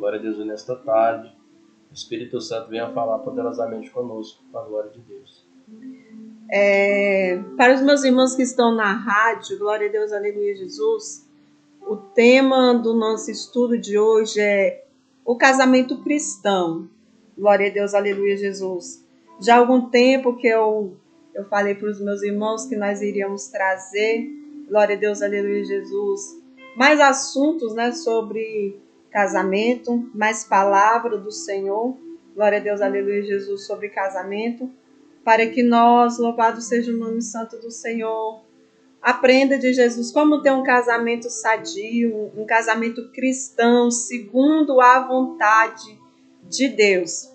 Glória a Deus nesta tarde. O Espírito Santo venha falar poderosamente conosco, para a glória de Deus. Para os meus irmãos que estão na rádio, glória a Deus, aleluia, Jesus, o tema do nosso estudo de hoje é o casamento cristão. Glória a Deus, aleluia, Jesus. Já há algum tempo que eu falei para os meus irmãos que nós iríamos trazer, glória a Deus, aleluia, Jesus, mais assuntos, né, sobre casamento, mais palavra do Senhor, glória a Deus, aleluia, Jesus, sobre casamento, para que nós, louvado seja o nome santo do Senhor, aprenda de Jesus como ter um casamento sadio, um casamento cristão, segundo a vontade de Deus.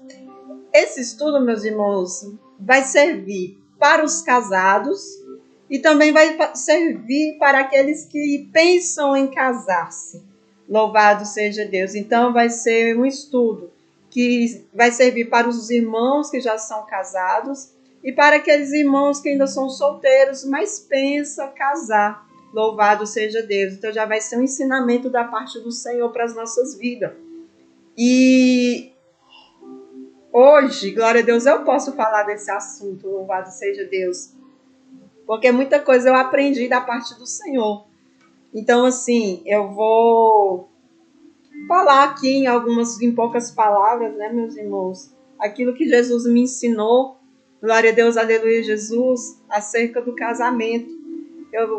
Esse estudo, meus irmãos, vai servir para os casados e também vai servir para aqueles que pensam em casar-se. Louvado seja Deus. Então, vai ser um estudo que vai servir para os irmãos que já são casados e para aqueles irmãos que ainda são solteiros, mas pensam casar. Louvado seja Deus. Então, já vai ser um ensinamento da parte do Senhor para as nossas vidas. E hoje, glória a Deus, eu posso falar desse assunto, louvado seja Deus, porque muita coisa eu aprendi da parte do Senhor. Então, assim, eu vou falar aqui em poucas palavras, né, meus irmãos, aquilo que Jesus me ensinou, glória a Deus, aleluia, Jesus, acerca do casamento.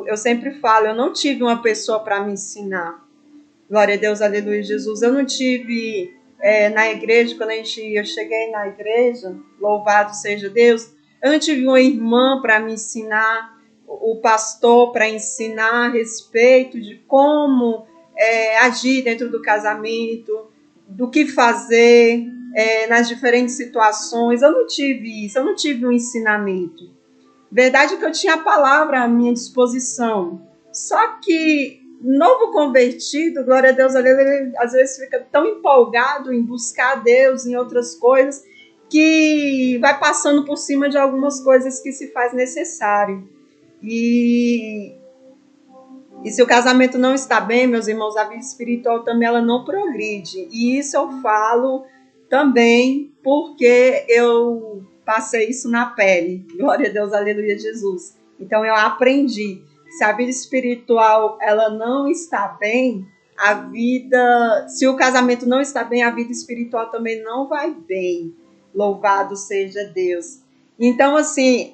Eu sempre falo, eu não tive uma pessoa para me ensinar, glória a Deus, aleluia, Jesus, eu não tive na igreja, quando eu cheguei na igreja, louvado seja Deus, eu não tive uma irmã para me ensinar, o pastor para ensinar a respeito de como agir dentro do casamento, do que fazer nas diferentes situações. Eu não tive isso, eu não tive um ensinamento. Verdade que eu tinha a palavra à minha disposição, só que novo convertido, glória a Deus, às vezes fica tão empolgado em buscar Deus, em outras coisas, que vai passando por cima de algumas coisas que se faz necessário. E se o casamento não está bem, meus irmãos, a vida espiritual também ela não progride. E isso eu falo também porque eu passei isso na pele. Glória a Deus, aleluia, Jesus. Então eu aprendi. Se a vida espiritual ela não está bem, se o casamento não está bem, a vida espiritual também não vai bem. Louvado seja Deus. Então, assim,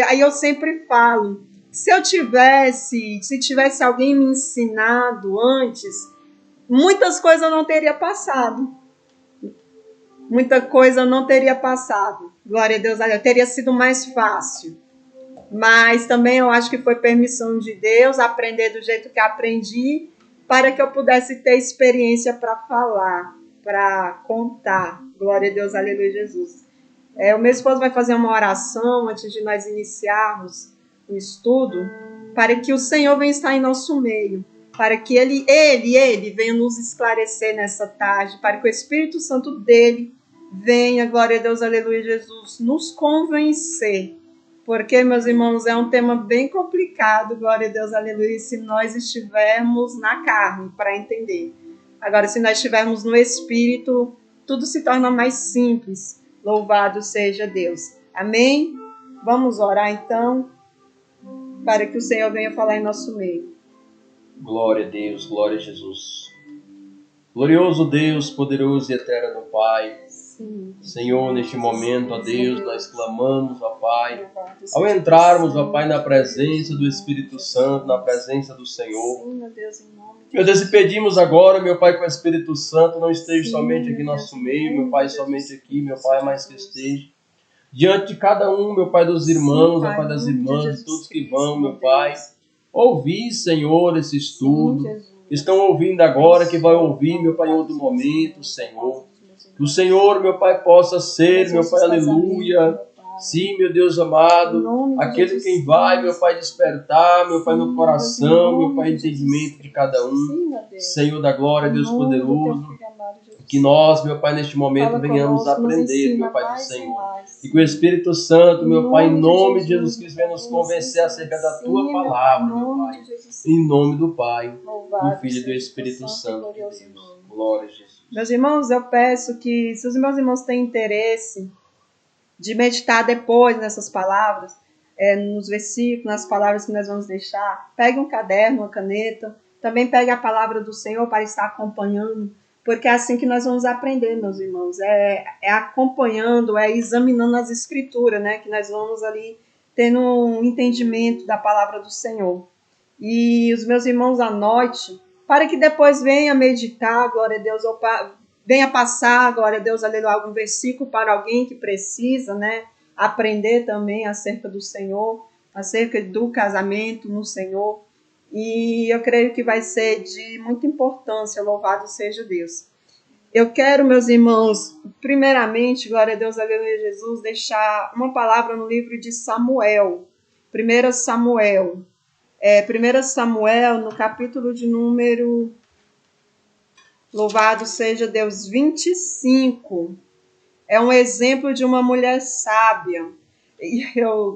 aí eu sempre falo, se tivesse alguém me ensinado antes, muitas coisas eu não teria passado. Muita coisa eu não teria passado. Glória a Deus, teria sido mais fácil. Mas também eu acho que foi permissão de Deus aprender do jeito que aprendi, para que eu pudesse ter experiência para falar, para contar. Glória a Deus, aleluia, Jesus. O meu esposo vai fazer uma oração antes de nós iniciarmos o estudo, para que o Senhor venha estar em nosso meio, para que Ele venha nos esclarecer nessa tarde, para que o Espírito Santo dele venha, glória a Deus, aleluia, Jesus, nos convencer. Porque, meus irmãos, é um tema bem complicado, glória a Deus, aleluia, se nós estivermos na carne para entender. Agora, se nós estivermos no Espírito, tudo se torna mais simples. Louvado seja Deus. Amém? Vamos orar, então, para que o Senhor venha falar em nosso meio. Glória a Deus, glória a Jesus. Glorioso Deus, poderoso e eterno Pai. Sim. Senhor, neste momento, ó Deus, nós clamamos, ó Pai, ao entrarmos, ó Pai, na presença do Espírito Santo, na presença do Senhor. Meu Deus, e pedimos agora, meu Pai, que o Espírito Santo não esteja somente aqui em nosso meio, meu Pai, somente aqui, meu Pai, mas que esteja diante de cada um, meu Pai, dos irmãos, ó Pai, das irmãs, de todos que vão, meu Pai, ouvir, Senhor, esse estudo. Estão ouvindo agora, que vai ouvir, meu Pai, em outro momento, Senhor. Que o Senhor, meu Pai, possa ser, meu Pai, aleluia. Sim, meu Deus amado, aquele quem vai, meu Pai, despertar, meu Pai, no coração, meu Pai, entendimento de cada um. Senhor da glória, Deus poderoso. Que nós, meu Pai, neste momento venhamos aprender, meu Pai do Senhor. E que o Espírito Santo, meu Pai, em nome de Jesus Cristo, venha nos convencer acerca da Tua palavra, meu Pai. Em nome do Pai, do Filho e do Espírito Santo de Deus. Glória a Jesus. Meus irmãos, eu peço que, se os meus irmãos têm interesse de meditar depois nessas palavras, nos versículos, nas palavras que nós vamos deixar, pegue um caderno, uma caneta, também pegue a palavra do Senhor para estar acompanhando, porque é assim que nós vamos aprender, meus irmãos, é acompanhando, é examinando as escrituras, né, que nós vamos ali tendo um entendimento da palavra do Senhor. E os meus irmãos, anote, para que depois venha meditar, glória a Deus, ou venha passar, glória a Deus, aleluia, algum versículo para alguém que precisa, né, aprender também acerca do Senhor, acerca do casamento no Senhor. E eu creio que vai ser de muita importância, louvado seja Deus. Eu quero, meus irmãos, primeiramente, glória a Deus, aleluia, Jesus, deixar uma palavra no livro de Samuel, 1 Samuel. 1 Samuel, no capítulo de número, louvado seja Deus, 25. É um exemplo de uma mulher sábia. E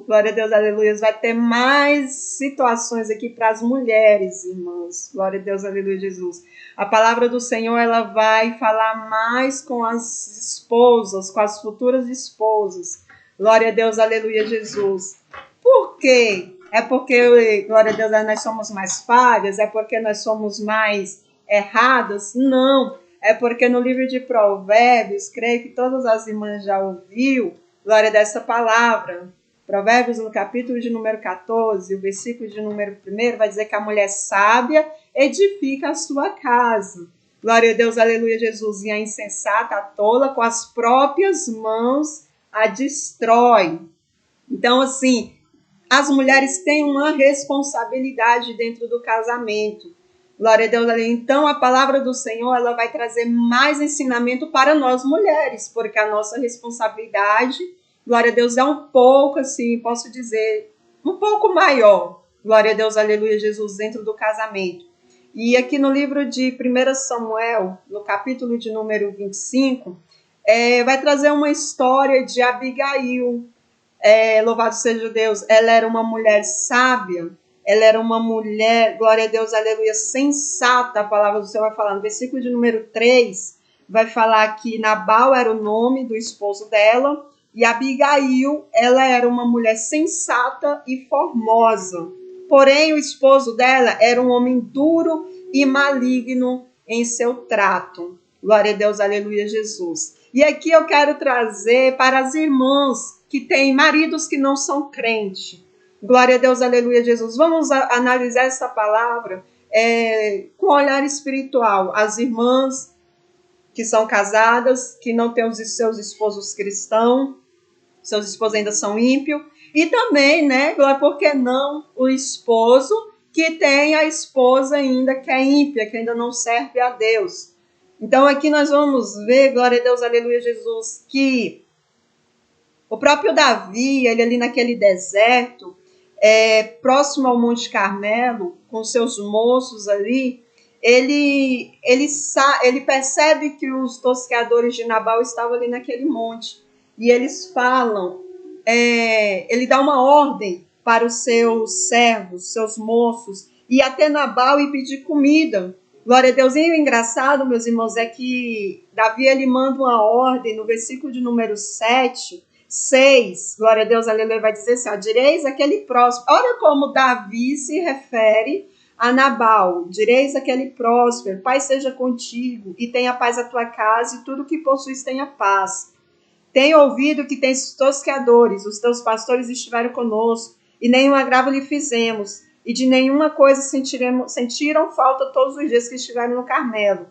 glória a Deus, aleluia, vai ter mais situações aqui para as mulheres, irmãos. Glória a Deus, aleluia, Jesus. A palavra do Senhor, ela vai falar mais com as esposas, com as futuras esposas. Glória a Deus, aleluia, Jesus. Por quê? É porque, glória a Deus, nós somos mais falhas? É porque nós somos mais erradas? Não. É porque no livro de Provérbios, creio que todas as irmãs já ouviu, glória dessa palavra. Provérbios, no capítulo de número 14, o versículo de número 1, vai dizer que a mulher sábia edifica a sua casa. Glória a Deus, aleluia, Jesus. E a insensata, a tola, com as próprias mãos a destrói. Então, assim, as mulheres têm uma responsabilidade dentro do casamento. Glória a Deus. Então, a palavra do Senhor, ela vai trazer mais ensinamento para nós mulheres, porque a nossa responsabilidade, glória a Deus, é um pouco, assim, posso dizer, um pouco maior. Glória a Deus, aleluia, Jesus, dentro do casamento. E aqui no livro de 1 Samuel, no capítulo de número 25, vai trazer uma história de Abigail. Louvado seja Deus, ela era uma mulher sábia, ela era uma mulher, glória a Deus, aleluia, sensata. A palavra do Senhor vai falar no versículo de número 3, vai falar que Nabal era o nome do esposo dela, e Abigail, ela era uma mulher sensata e formosa. Porém, o esposo dela era um homem duro e maligno em seu trato. Glória a Deus, aleluia, Jesus. E aqui eu quero trazer para as irmãs que têm maridos que não são crentes. Glória a Deus, aleluia, Jesus. Vamos analisar essa palavra com olhar espiritual. As irmãs que são casadas, que não têm os seus esposos cristãos, seus esposos ainda são ímpios. E também, né, por que não o esposo que tem a esposa ainda que é ímpia, que ainda não serve a Deus. Então aqui nós vamos ver, glória a Deus, aleluia, Jesus, que o próprio Davi, ele ali naquele deserto, próximo ao Monte Carmelo, com seus moços ali, ele percebe que os tosqueadores de Nabal estavam ali naquele monte. E eles falam, ele dá uma ordem para os seus servos, seus moços, ir até Nabal e pedir comida. Glória a Deus. E o engraçado, meus irmãos, é que Davi, ele manda uma ordem no versículo de número 6, glória a Deus, aleluia, vai dizer assim, direis aquele próspero. Olha como Davi se refere a Nabal. Direis aquele próspero, paz seja contigo, e tenha paz a tua casa, e tudo que possuis tenha paz. Tenho ouvido que tens tosqueadores, os teus pastores estiveram conosco, e nenhum agravo lhe fizemos, e de nenhuma coisa sentiram falta todos os dias que estiveram no Carmelo.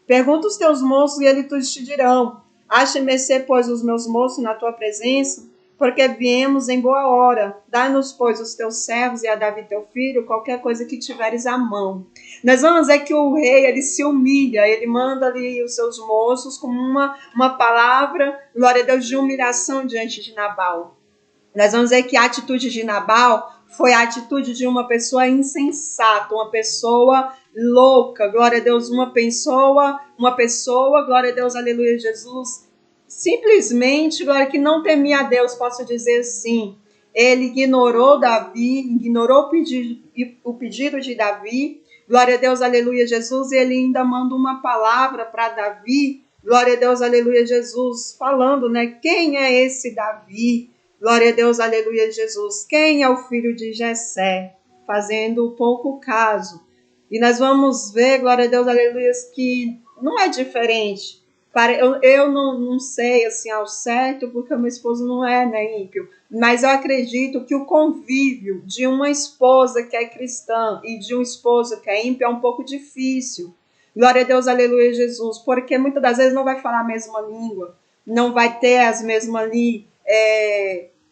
Pergunta os teus moços, e eles te dirão, acha mercê, pois, os meus moços na tua presença, porque viemos em boa hora. Dá-nos, pois, os teus servos e a Davi teu filho, qualquer coisa que tiveres à mão. Nós vamos ver que o rei, ele se humilha, ele manda ali os seus moços com uma palavra, glória a Deus, de humilhação diante de Nabal. Nós vamos ver que a atitude de Nabal foi a atitude de uma pessoa insensata, uma pessoa louca, glória a Deus, uma pessoa, glória a Deus, aleluia, Jesus, simplesmente, glória, que não temia a Deus, posso dizer assim. Ele ignorou Davi, ignorou o pedido de Davi, glória a Deus, aleluia, Jesus, e ele ainda manda uma palavra para Davi, glória a Deus, aleluia, Jesus, falando, né, quem é esse Davi? Glória a Deus, aleluia, Jesus, quem é o filho de Jessé? Fazendo pouco caso. E nós vamos ver, glória a Deus, aleluia, que não é diferente. Eu não sei assim ao certo, porque o meu esposo não é, né, ímpio, mas eu acredito que o convívio de uma esposa que é cristã e de um esposo que é ímpio é um pouco difícil. Glória a Deus, aleluia, Jesus, porque muitas das vezes não vai falar a mesma língua, não vai ter as mesmas ali,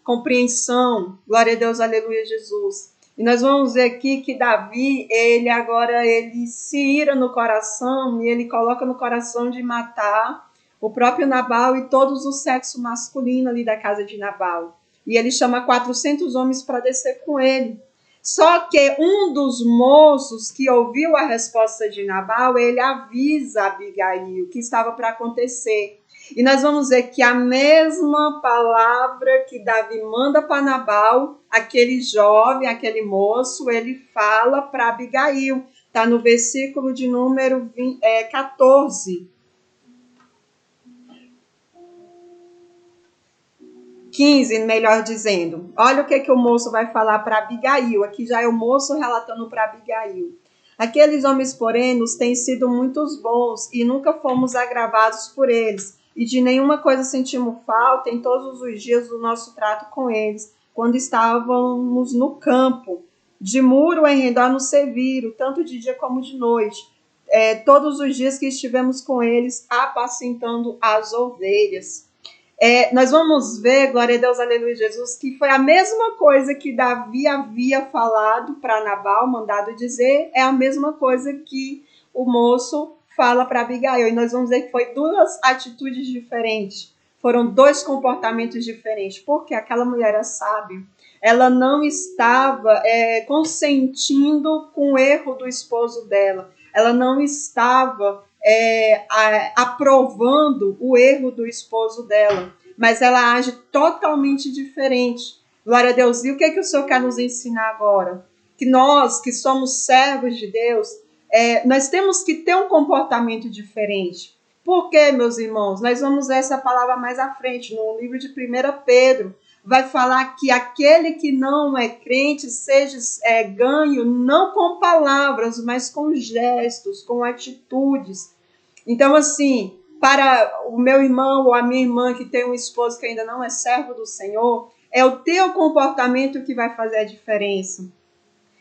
compreensão. Glória a Deus, aleluia, Jesus. E nós vamos ver aqui que Davi, ele se ira no coração e ele coloca no coração de matar o próprio Nabal e todos o sexo masculino ali da casa de Nabal. E ele chama 400 homens para descer com ele. Só que um dos moços que ouviu a resposta de Nabal, ele avisa Abigail o que estava para acontecer. E nós vamos ver que a mesma palavra que Davi manda para Nabal, aquele jovem, aquele moço, ele fala para Abigail. Está no versículo de número 14. 15, melhor dizendo. Olha o que o moço vai falar para Abigail. Aqui já é o moço relatando para Abigail. Aqueles homens, porém, nos têm sido muitos bons e nunca fomos agravados por eles. E de nenhuma coisa sentimos falta em todos os dias do nosso trato com eles, quando estávamos no campo. De muro em redor nos serviram, tanto de dia como de noite. Todos os dias que estivemos com eles, apacentando as ovelhas. Nós vamos ver, glória a Deus, aleluia, Jesus, que foi a mesma coisa que Davi havia falado para Nabal, mandado dizer, é a mesma coisa que o moço fala para Abigail. E nós vamos ver que foi duas atitudes diferentes, foram dois comportamentos diferentes, porque aquela mulher é sábia. Ela não estava consentindo com o erro do esposo dela, ela não estava aprovando o erro do esposo dela, mas ela age totalmente diferente. Glória a Deus. E o que o Senhor quer nos ensinar agora? Que nós, que somos servos de Deus, nós temos que ter um comportamento diferente. Por quê, meus irmãos? Nós vamos ver essa palavra mais à frente, no livro de 1 Pedro. Vai falar que aquele que não é crente seja ganho não com palavras, mas com gestos, com atitudes. Então, assim, para o meu irmão ou a minha irmã que tem um esposo que ainda não é servo do Senhor, é o teu comportamento que vai fazer a diferença.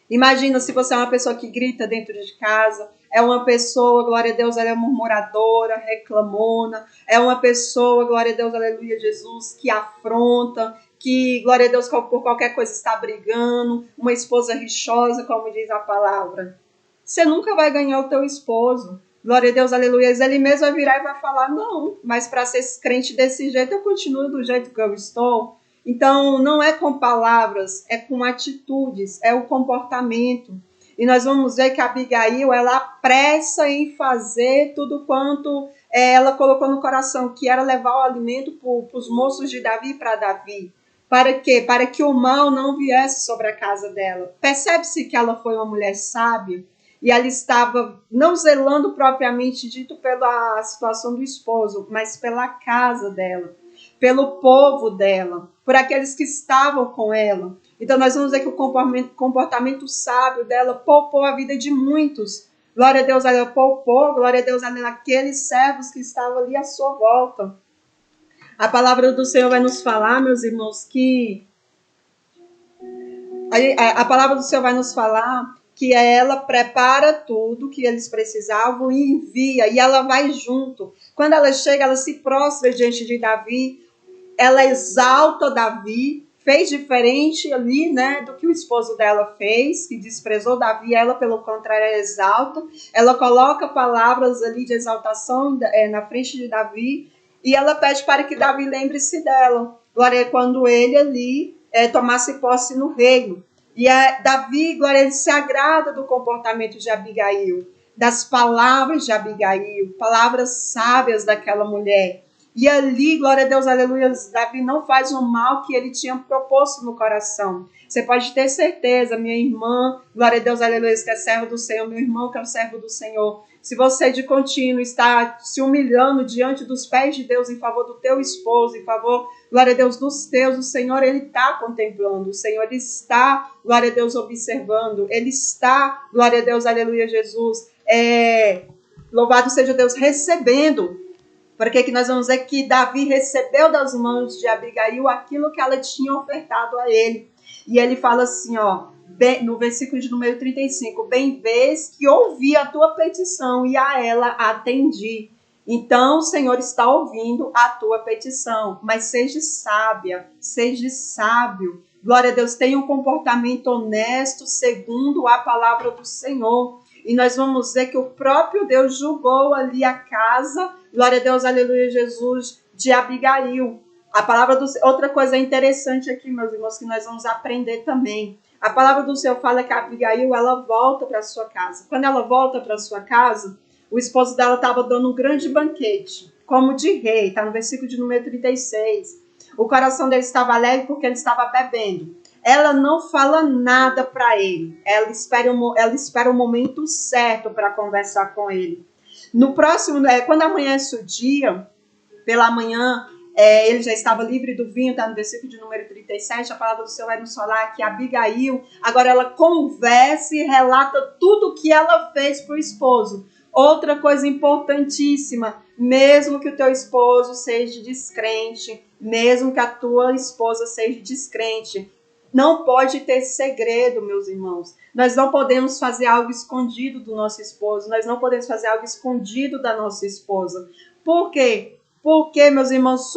Imagina se você é uma pessoa que grita dentro de casa, é uma pessoa, glória a Deus, ela é murmuradora, reclamona, é uma pessoa, glória a Deus, aleluia, Jesus, que afronta, que, glória a Deus, por qualquer coisa está brigando, uma esposa rixosa, como diz a palavra. Você nunca vai ganhar o teu esposo. Glória a Deus, aleluia. Ele mesmo vai virar e vai falar, não, mas para ser crente desse jeito, eu continuo do jeito que eu estou. Então, não é com palavras, é com atitudes, é o comportamento. E nós vamos ver que a Abigail, ela apressa em fazer tudo quanto ela colocou no coração, que era levar o alimento para os moços de Davi para Davi. Para quê? Para que o mal não viesse sobre a casa dela. Percebe-se que ela foi uma mulher sábia e ela estava não zelando propriamente dito pela situação do esposo, mas pela casa dela, pelo povo dela, por aqueles que estavam com ela. Então nós vamos ver que o comportamento sábio dela poupou a vida de muitos. Glória a Deus, ela poupou, glória a Deus, aqueles servos que estavam ali à sua volta. A palavra do Senhor vai nos falar, meus irmãos, que a palavra do Senhor vai nos falar que ela prepara tudo que eles precisavam e envia, e ela vai junto. Quando ela chega, ela se prostra diante de Davi, ela exalta Davi, fez diferente ali, né, do que o esposo dela fez, que desprezou Davi, ela, pelo contrário, ela exalta, ela coloca palavras ali de exaltação na frente de Davi, e ela pede para que Davi lembre-se dela, glória, quando ele ali tomasse posse no reino. E Davi, glória, ele se agrada do comportamento de Abigail, das palavras de Abigail, palavras sábias daquela mulher. E ali, glória a Deus, aleluia, Davi não faz o mal que ele tinha proposto no coração. Você pode ter certeza, minha irmã, glória a Deus, aleluia, que é servo do Senhor, meu irmão que é o servo do Senhor. Se você de contínuo está se humilhando diante dos pés de Deus em favor do teu esposo, em favor, glória a Deus, dos teus, o Senhor, Ele está contemplando, o Senhor está, glória a Deus, observando, Ele está, glória a Deus, aleluia, Jesus, louvado seja Deus, recebendo. Porque que nós vamos ver que Davi recebeu das mãos de Abigail aquilo que ela tinha ofertado a ele. E ele fala assim, ó, no versículo de número 35, bem vês que ouvi a tua petição e a ela atendi. Então o Senhor está ouvindo a tua petição, mas seja sábia, seja sábio. Glória a Deus, tenha um comportamento honesto segundo a palavra do Senhor. E nós vamos ver que o próprio Deus julgou ali a casa, glória a Deus, aleluia, Jesus, de Abigail. A palavra do outra coisa interessante aqui, meus irmãos, que nós vamos aprender também. A palavra do Senhor fala que a Abigail, ela volta para sua casa. Quando ela volta para sua casa, o esposo dela estava dando um grande banquete, como de rei, está no versículo de número 36. O coração dele estava alegre porque ele estava bebendo. Ela não fala nada para ele. Ela espera o momento certo para conversar com ele. No próximo, quando amanhece o dia, pela manhã, ele já estava livre do vinho, está no versículo de número 37, a palavra do Senhor vai nos falar que Abigail, agora ela conversa e relata tudo o que ela fez para o esposo. Outra coisa importantíssima, mesmo que o teu esposo seja descrente, mesmo que a tua esposa seja descrente, não pode ter segredo, meus irmãos. Nós não podemos fazer algo escondido do nosso esposo. Nós não podemos fazer algo escondido da nossa esposa. Por quê? Porque, meus irmãos,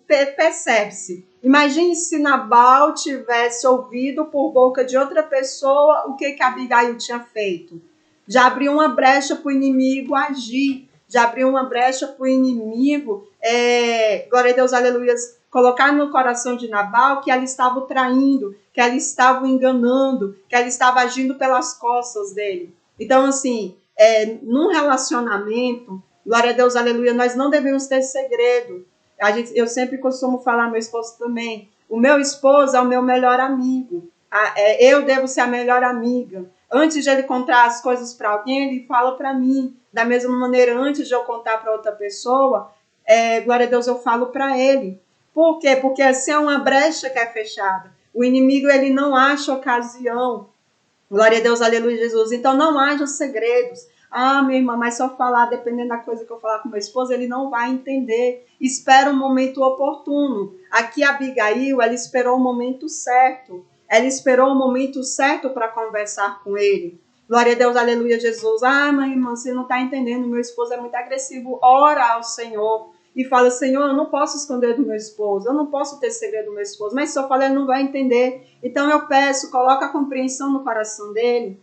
percebe-se. Imagine se Nabal tivesse ouvido por boca de outra pessoa o que Abigail tinha feito. Já abriu uma brecha para o inimigo agir. Já abriu uma brecha para o inimigo, glória a Deus, aleluia, colocar no coração de Nabal que ela estava o traindo, que ela estava o enganando, que ela estava agindo pelas costas dele. Então, assim, num relacionamento, glória a Deus, aleluia, nós não devemos ter segredo. Eu sempre costumo falar, meu esposo também, o meu esposo é o meu melhor amigo. Eu devo ser a melhor amiga. Antes de ele contar as coisas para alguém, ele fala para mim. Da mesma maneira, antes de eu contar para outra pessoa, glória a Deus, eu falo para ele. Por quê? Porque assim é uma brecha que é fechada. O inimigo, ele não acha ocasião. Glória a Deus, aleluia, Jesus. Então, não haja segredos. Ah, minha irmã, mas se eu falar, dependendo da coisa que eu falar com meu esposo, ele não vai entender. Espera um momento oportuno. Aqui, a Abigail, ela esperou o momento certo. Ela esperou o momento certo para conversar com ele. Glória a Deus, aleluia, Jesus. Ah, minha irmã, você não está entendendo, meu esposo é muito agressivo. Ora ao Senhor e fala, Senhor, eu não posso esconder do meu esposo, eu não posso ter segredo do meu esposo, mas se eu falar, ele não vai entender. Então eu peço, coloca a compreensão no coração dele,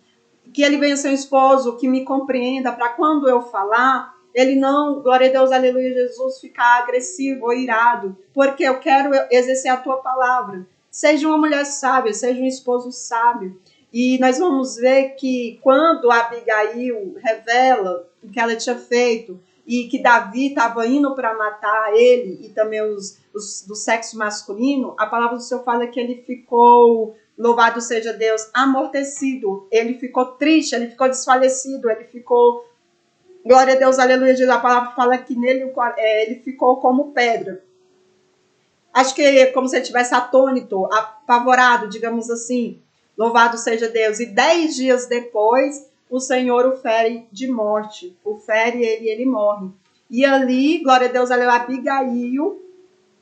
que ele venha ser um esposo que me compreenda, para quando eu falar, ele não, glória a Deus, aleluia, Jesus, ficar agressivo ou irado, porque eu quero exercer a tua palavra. Seja uma mulher sábia, seja um esposo sábio. E nós vamos ver que quando Abigail revela o que ela tinha feito e que Davi estava indo para matar ele e também os do sexo masculino, a palavra do Senhor fala que ele ficou, louvado seja Deus, amortecido. Ele ficou triste, ele ficou desfalecido, ele ficou, glória a Deus, aleluia, a palavra fala que nele ele ficou como pedra. Acho que é como se ele estivesse atônito, apavorado, digamos assim. Louvado seja Deus. E 10 dias depois, o Senhor o fere de morte. O fere ele morre. E ali, glória a Deus, Abigail,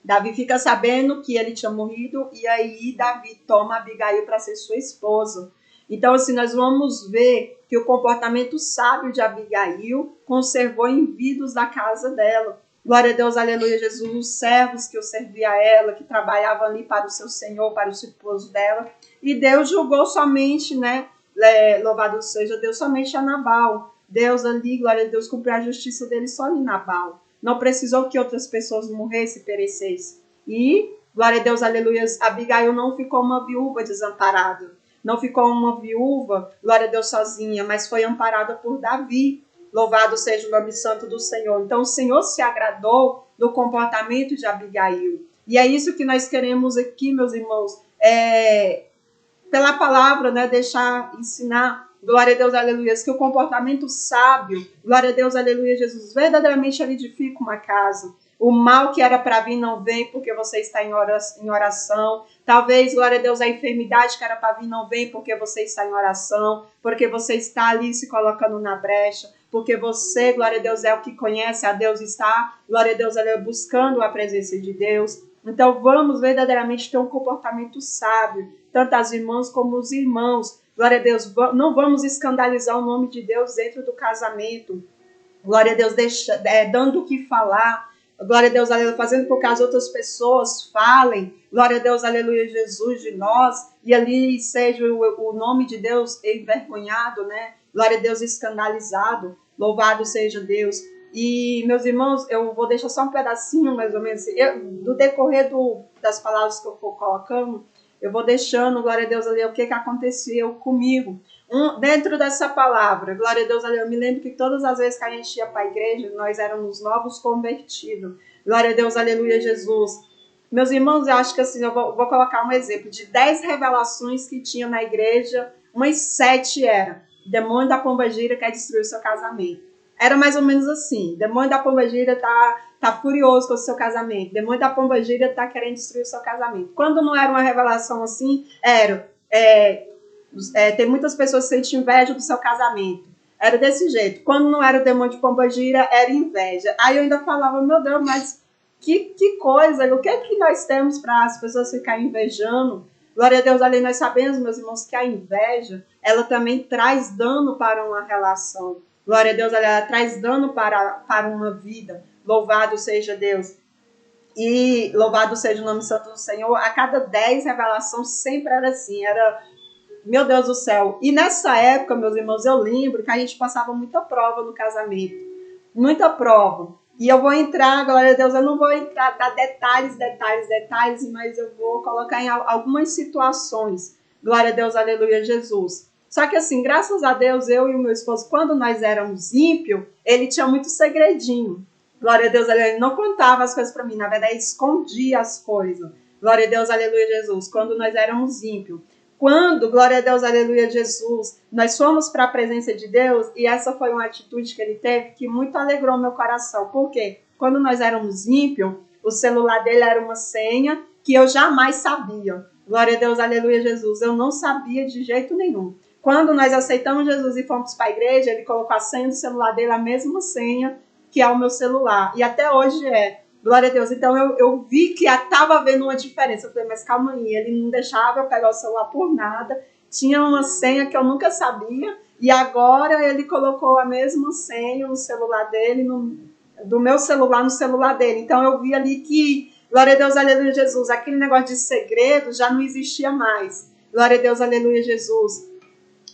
Davi fica sabendo que ele tinha morrido. E aí, Davi toma Abigail para ser sua esposa. Então, assim, nós vamos ver que o comportamento sábio de Abigail conservou em vidas da casa dela. Glória a Deus, aleluia, Jesus, os servos que o servia a ela, que trabalhavam ali para o seu Senhor, para o esposo dela. E Deus julgou somente, né, louvado seja Deus, somente a Nabal. Deus ali, glória a Deus, cumpriu a justiça dele só em Nabal. Não precisou que outras pessoas morressem e perecessem. E, glória a Deus, aleluia, Abigail não ficou uma viúva desamparada. Não ficou uma viúva, glória a Deus, sozinha, mas foi amparada por Davi. Louvado seja o nome santo do Senhor. Então, o Senhor se agradou do comportamento de Abigail. E é isso que nós queremos aqui, meus irmãos, pela palavra, né, ensinar, glória a Deus, aleluia, que o comportamento sábio, glória a Deus, aleluia, Jesus, verdadeiramente ele edifica uma casa. O mal que era para vir não vem porque você está em oração. Talvez, glória a Deus, a enfermidade que era para vir não vem porque você está em oração, porque você está ali se colocando na brecha, porque você, glória a Deus, é o que conhece a Deus, está, glória a Deus, buscando a presença de Deus. Então, vamos verdadeiramente ter um comportamento sábio, tanto as irmãs como os irmãos. Glória a Deus, não vamos escandalizar o nome de Deus dentro do casamento. Glória a Deus, dando o que falar. Glória a Deus, aleluia, fazendo com que as outras pessoas falem. Glória a Deus, aleluia, Jesus de nós. E ali seja o nome de Deus envergonhado, né? Glória a Deus, escandalizado. Louvado seja Deus. E, meus irmãos, eu vou deixar só um pedacinho, mais ou menos. Do decorrer das palavras que eu for colocando, eu vou deixando, glória a Deus, ali, o que aconteceu comigo. Dentro dessa palavra, glória a Deus, ali, eu me lembro que todas as vezes que a gente ia para a igreja, nós éramos novos convertidos. Glória a Deus, aleluia, Jesus. Meus irmãos, eu acho que assim, eu vou colocar um exemplo. De 10 revelações que tinha na igreja, umas 7 era: demônio da pombagira quer destruir o seu casamento. Era mais ou menos assim: demônio da pombagira tá furioso com o seu casamento. Demônio da pombagira tá querendo destruir o seu casamento. Quando não era uma revelação assim, tem muitas pessoas que sentem inveja do seu casamento. Era desse jeito. Quando não era o demônio de pombagira, era inveja. Aí eu ainda falava, meu Deus, mas que coisa, o que é que nós temos para as pessoas ficarem invejando? Glória a Deus, ali nós sabemos, meus irmãos, que a inveja, ela também traz dano para uma relação. Glória a Deus, ela traz dano para uma vida. Louvado seja Deus. E louvado seja o nome santo do Senhor. A cada 10 revelações sempre era assim, era, meu Deus do céu. E nessa época, meus irmãos, eu lembro que a gente passava muita prova no casamento. Muita prova. E eu vou entrar, glória a Deus, eu não vou entrar, dar detalhes, mas eu vou colocar em algumas situações. Glória a Deus, aleluia, Jesus. Só que assim, graças a Deus, eu e o meu esposo, quando nós éramos ímpios, ele tinha muito segredinho. Glória a Deus, ele não contava as coisas para mim, na verdade, ele escondia as coisas. Glória a Deus, aleluia, Jesus, quando nós éramos ímpios. Quando, glória a Deus, aleluia, Jesus, nós fomos para a presença de Deus, e essa foi uma atitude que ele teve que muito alegrou meu coração. Por quê? Quando nós éramos ímpios, o celular dele era uma senha que eu jamais sabia. Glória a Deus, aleluia, Jesus, eu não sabia de jeito nenhum. Quando nós aceitamos Jesus e fomos para a igreja, ele colocou a senha do celular dele, a mesma senha que é o meu celular. E até hoje é. Glória a Deus. Então eu vi que estava havendo uma diferença. Eu falei, mas calma aí, ele não deixava eu pegar o celular por nada. Tinha uma senha que eu nunca sabia. E agora ele colocou a mesma senha no celular dele, do meu celular no celular dele. Então eu vi ali que, glória a Deus, aleluia, Jesus, aquele negócio de segredo já não existia mais. Glória a Deus, aleluia, Jesus.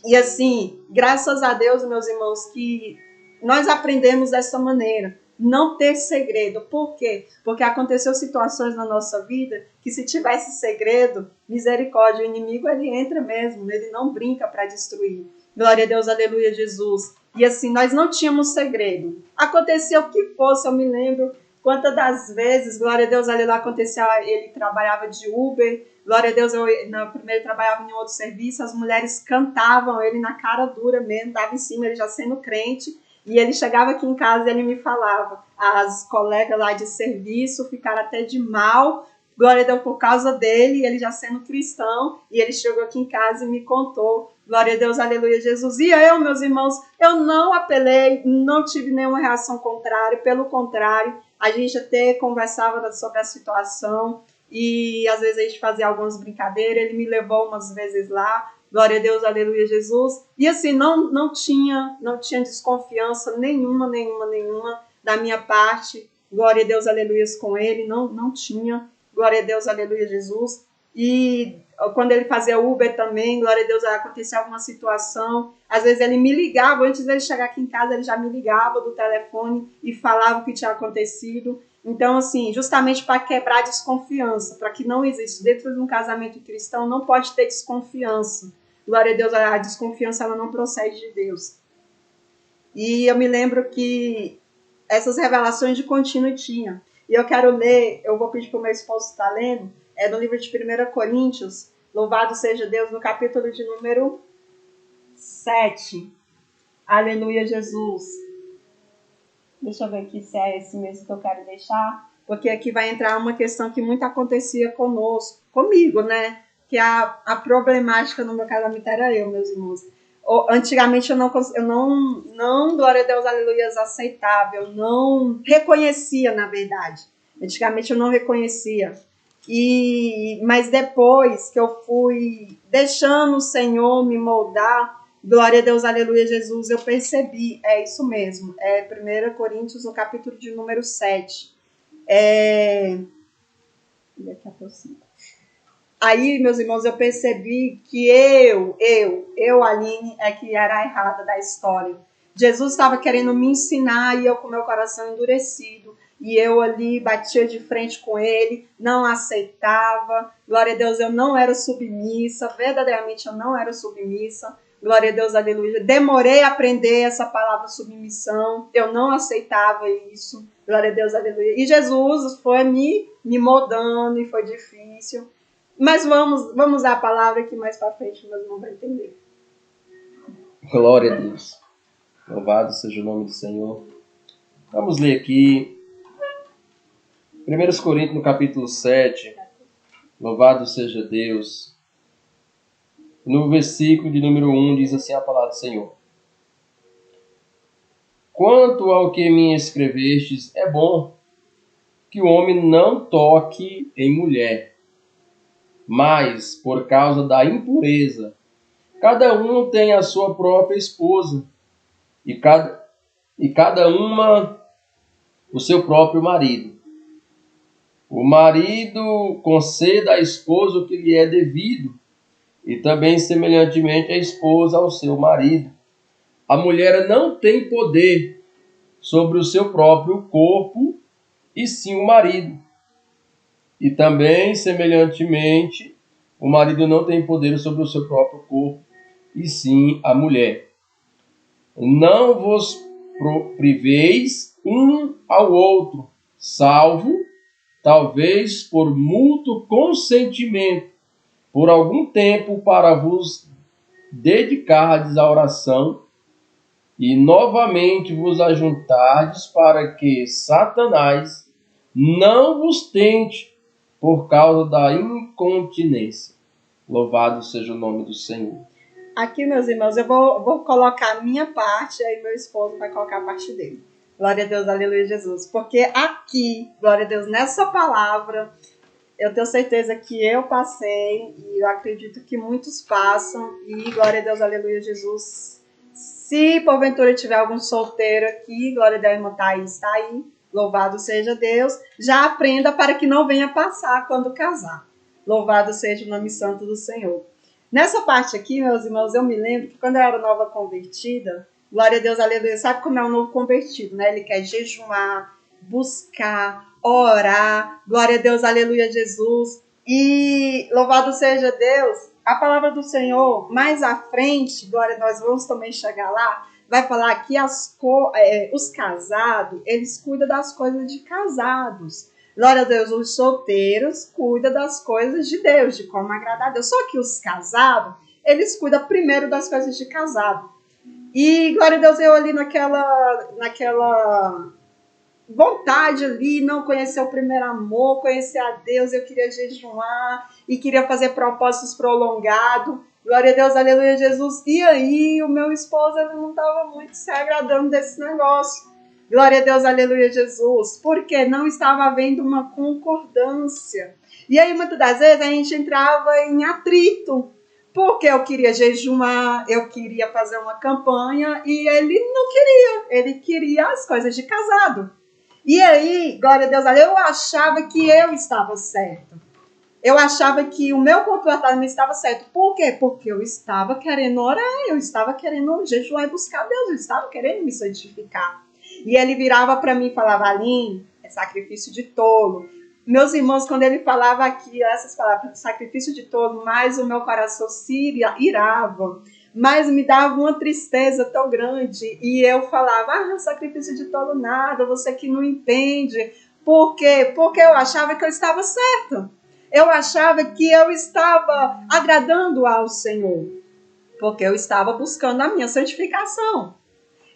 E assim, graças a Deus, meus irmãos, que nós aprendemos dessa maneira. Não ter segredo. Por quê? Porque aconteceu situações na nossa vida que se tivesse segredo, misericórdia, o inimigo ele entra mesmo, ele não brinca para destruir. Glória a Deus, aleluia, Jesus. E assim, nós não tínhamos segredo. Acontecia o que fosse, eu me lembro quantas das vezes, glória a Deus, aleluia, acontecia, ele trabalhava de Uber, glória a Deus, eu primeiro trabalhava em outro serviço, as mulheres cantavam ele na cara dura mesmo, dava em cima, ele já sendo crente. E ele chegava aqui em casa e ele me falava, as colegas lá de serviço ficaram até de mal, glória a Deus, por causa dele, ele já sendo cristão, e ele chegou aqui em casa e me contou, glória a Deus, aleluia, Jesus. E eu, meus irmãos, eu não apelei, não tive nenhuma reação contrária, pelo contrário, a gente até conversava sobre a situação, e às vezes a gente fazia algumas brincadeiras, ele me levou umas vezes lá, glória a Deus, aleluia, Jesus. E assim, não tinha desconfiança nenhuma da minha parte. Glória a Deus, aleluia, com ele. Não tinha. Glória a Deus, aleluia, Jesus. E quando ele fazia Uber também, glória a Deus, acontecia alguma situação. Às vezes ele me ligava, antes dele chegar aqui em casa, ele já me ligava do telefone e falava o que tinha acontecido. Então, assim, justamente para quebrar a desconfiança, para que não exista dentro de um casamento cristão, não pode ter desconfiança. Glória a Deus, a desconfiança ela não procede de Deus. E eu me lembro que essas revelações de contínuo tinha. E eu quero ler, eu vou pedir para o meu esposo estar lendo, é no livro de 1 Coríntios, louvado seja Deus, no capítulo de número 7. Aleluia, Jesus. Deixa eu ver aqui se é esse mesmo que eu quero deixar, porque aqui vai entrar uma questão que muito acontecia comigo, né? Que a problemática no meu casamento era eu, meus irmãos. Antigamente eu não, glória a Deus, aleluia, aceitava, eu não reconhecia, na verdade. Antigamente eu não reconhecia. Mas depois que eu fui deixando o Senhor me moldar, glória a Deus, aleluia, Jesus, eu percebi, é isso mesmo, é 1 Coríntios, no capítulo de número 7. Daqui a pouquinho. Aí, meus irmãos, eu percebi que eu, Aline, é que era errada da história. Jesus estava querendo me ensinar e eu com meu coração endurecido. E eu ali batia de frente com ele, não aceitava. Glória a Deus, eu não era submissa. Verdadeiramente, eu não era submissa. Glória a Deus, aleluia. Demorei a aprender essa palavra submissão. Eu não aceitava isso. Glória a Deus, aleluia. E Jesus foi me moldando e foi difícil. Mas vamos usar a palavra que mais para frente meu irmão vai entender. Glória a Deus. Louvado seja o nome do Senhor. Vamos ler aqui 1 Coríntios, no capítulo 7. Louvado seja Deus. No versículo de número 1 diz assim a palavra do Senhor. Quanto ao que me escrevestes, é bom que o homem não toque em mulher, mas por causa da impureza, cada um tem a sua própria esposa, e cada uma o seu próprio marido. O marido conceda à esposa o que lhe é devido, e também semelhantemente a esposa ao seu marido. A mulher não tem poder sobre o seu próprio corpo, e sim o marido. E também, semelhantemente, o marido não tem poder sobre o seu próprio corpo, e sim a mulher. Não vos priveis um ao outro, salvo, talvez por mútuo consentimento, por algum tempo para vos dedicardes à oração e novamente vos ajuntardes para que Satanás não vos tente por causa da incontinência. Louvado seja o nome do Senhor. Aqui, meus irmãos, eu vou colocar a minha parte, aí meu esposo vai colocar a parte dele. Glória a Deus, aleluia, Jesus. Porque aqui, glória a Deus, nessa palavra, eu tenho certeza que eu passei e eu acredito que muitos passam. E glória a Deus, aleluia, Jesus. Se porventura tiver algum solteiro aqui, glória a Deus, irmã Thaís está aí. Louvado seja Deus. Já aprenda para que não venha passar quando casar. Louvado seja o nome santo do Senhor. Nessa parte aqui, meus irmãos, eu me lembro que quando eu era nova convertida, glória a Deus, aleluia, sabe como é um novo convertido, né? Ele quer jejuar, buscar, orar, glória a Deus, aleluia, Jesus. E louvado seja Deus, a palavra do Senhor, mais à frente, glória, nós vamos também chegar lá, vai falar que os casados, eles cuidam das coisas de casados. Glória a Deus, os solteiros cuidam das coisas de Deus, de como agradar a Deus. Só que os casados, eles cuidam primeiro das coisas de casado. E, glória a Deus, eu ali naquela vontade ali, não conhecer o primeiro amor, conhecer a Deus, eu queria jejuar e queria fazer propósitos prolongados. Glória a Deus, aleluia, Jesus. E aí, o meu esposo ele não estava muito se agradando desse negócio. Glória a Deus, aleluia, Jesus. Porque não estava havendo uma concordância. E aí, muitas das vezes, a gente entrava em atrito. Porque eu queria jejuar, eu queria fazer uma campanha e ele não queria. Ele queria as coisas de casado. E aí, glória a Deus, eu achava que eu estava certo. Eu achava que o meu comportamento estava certo. Por quê? Porque eu estava querendo orar, eu estava querendo jejuar e buscar Deus, eu estava querendo me santificar. E ele virava para mim e falava, Aline, é sacrifício de tolo. Meus irmãos, quando ele falava aqui essas palavras, sacrifício de tolo, mais o meu coração se irava. mas me dava uma tristeza tão grande. E eu falava, sacrifício de tolo nada, você que não entende. Por quê? Porque eu achava que eu estava certa. Eu achava que eu estava agradando ao Senhor, porque eu estava buscando a minha santificação.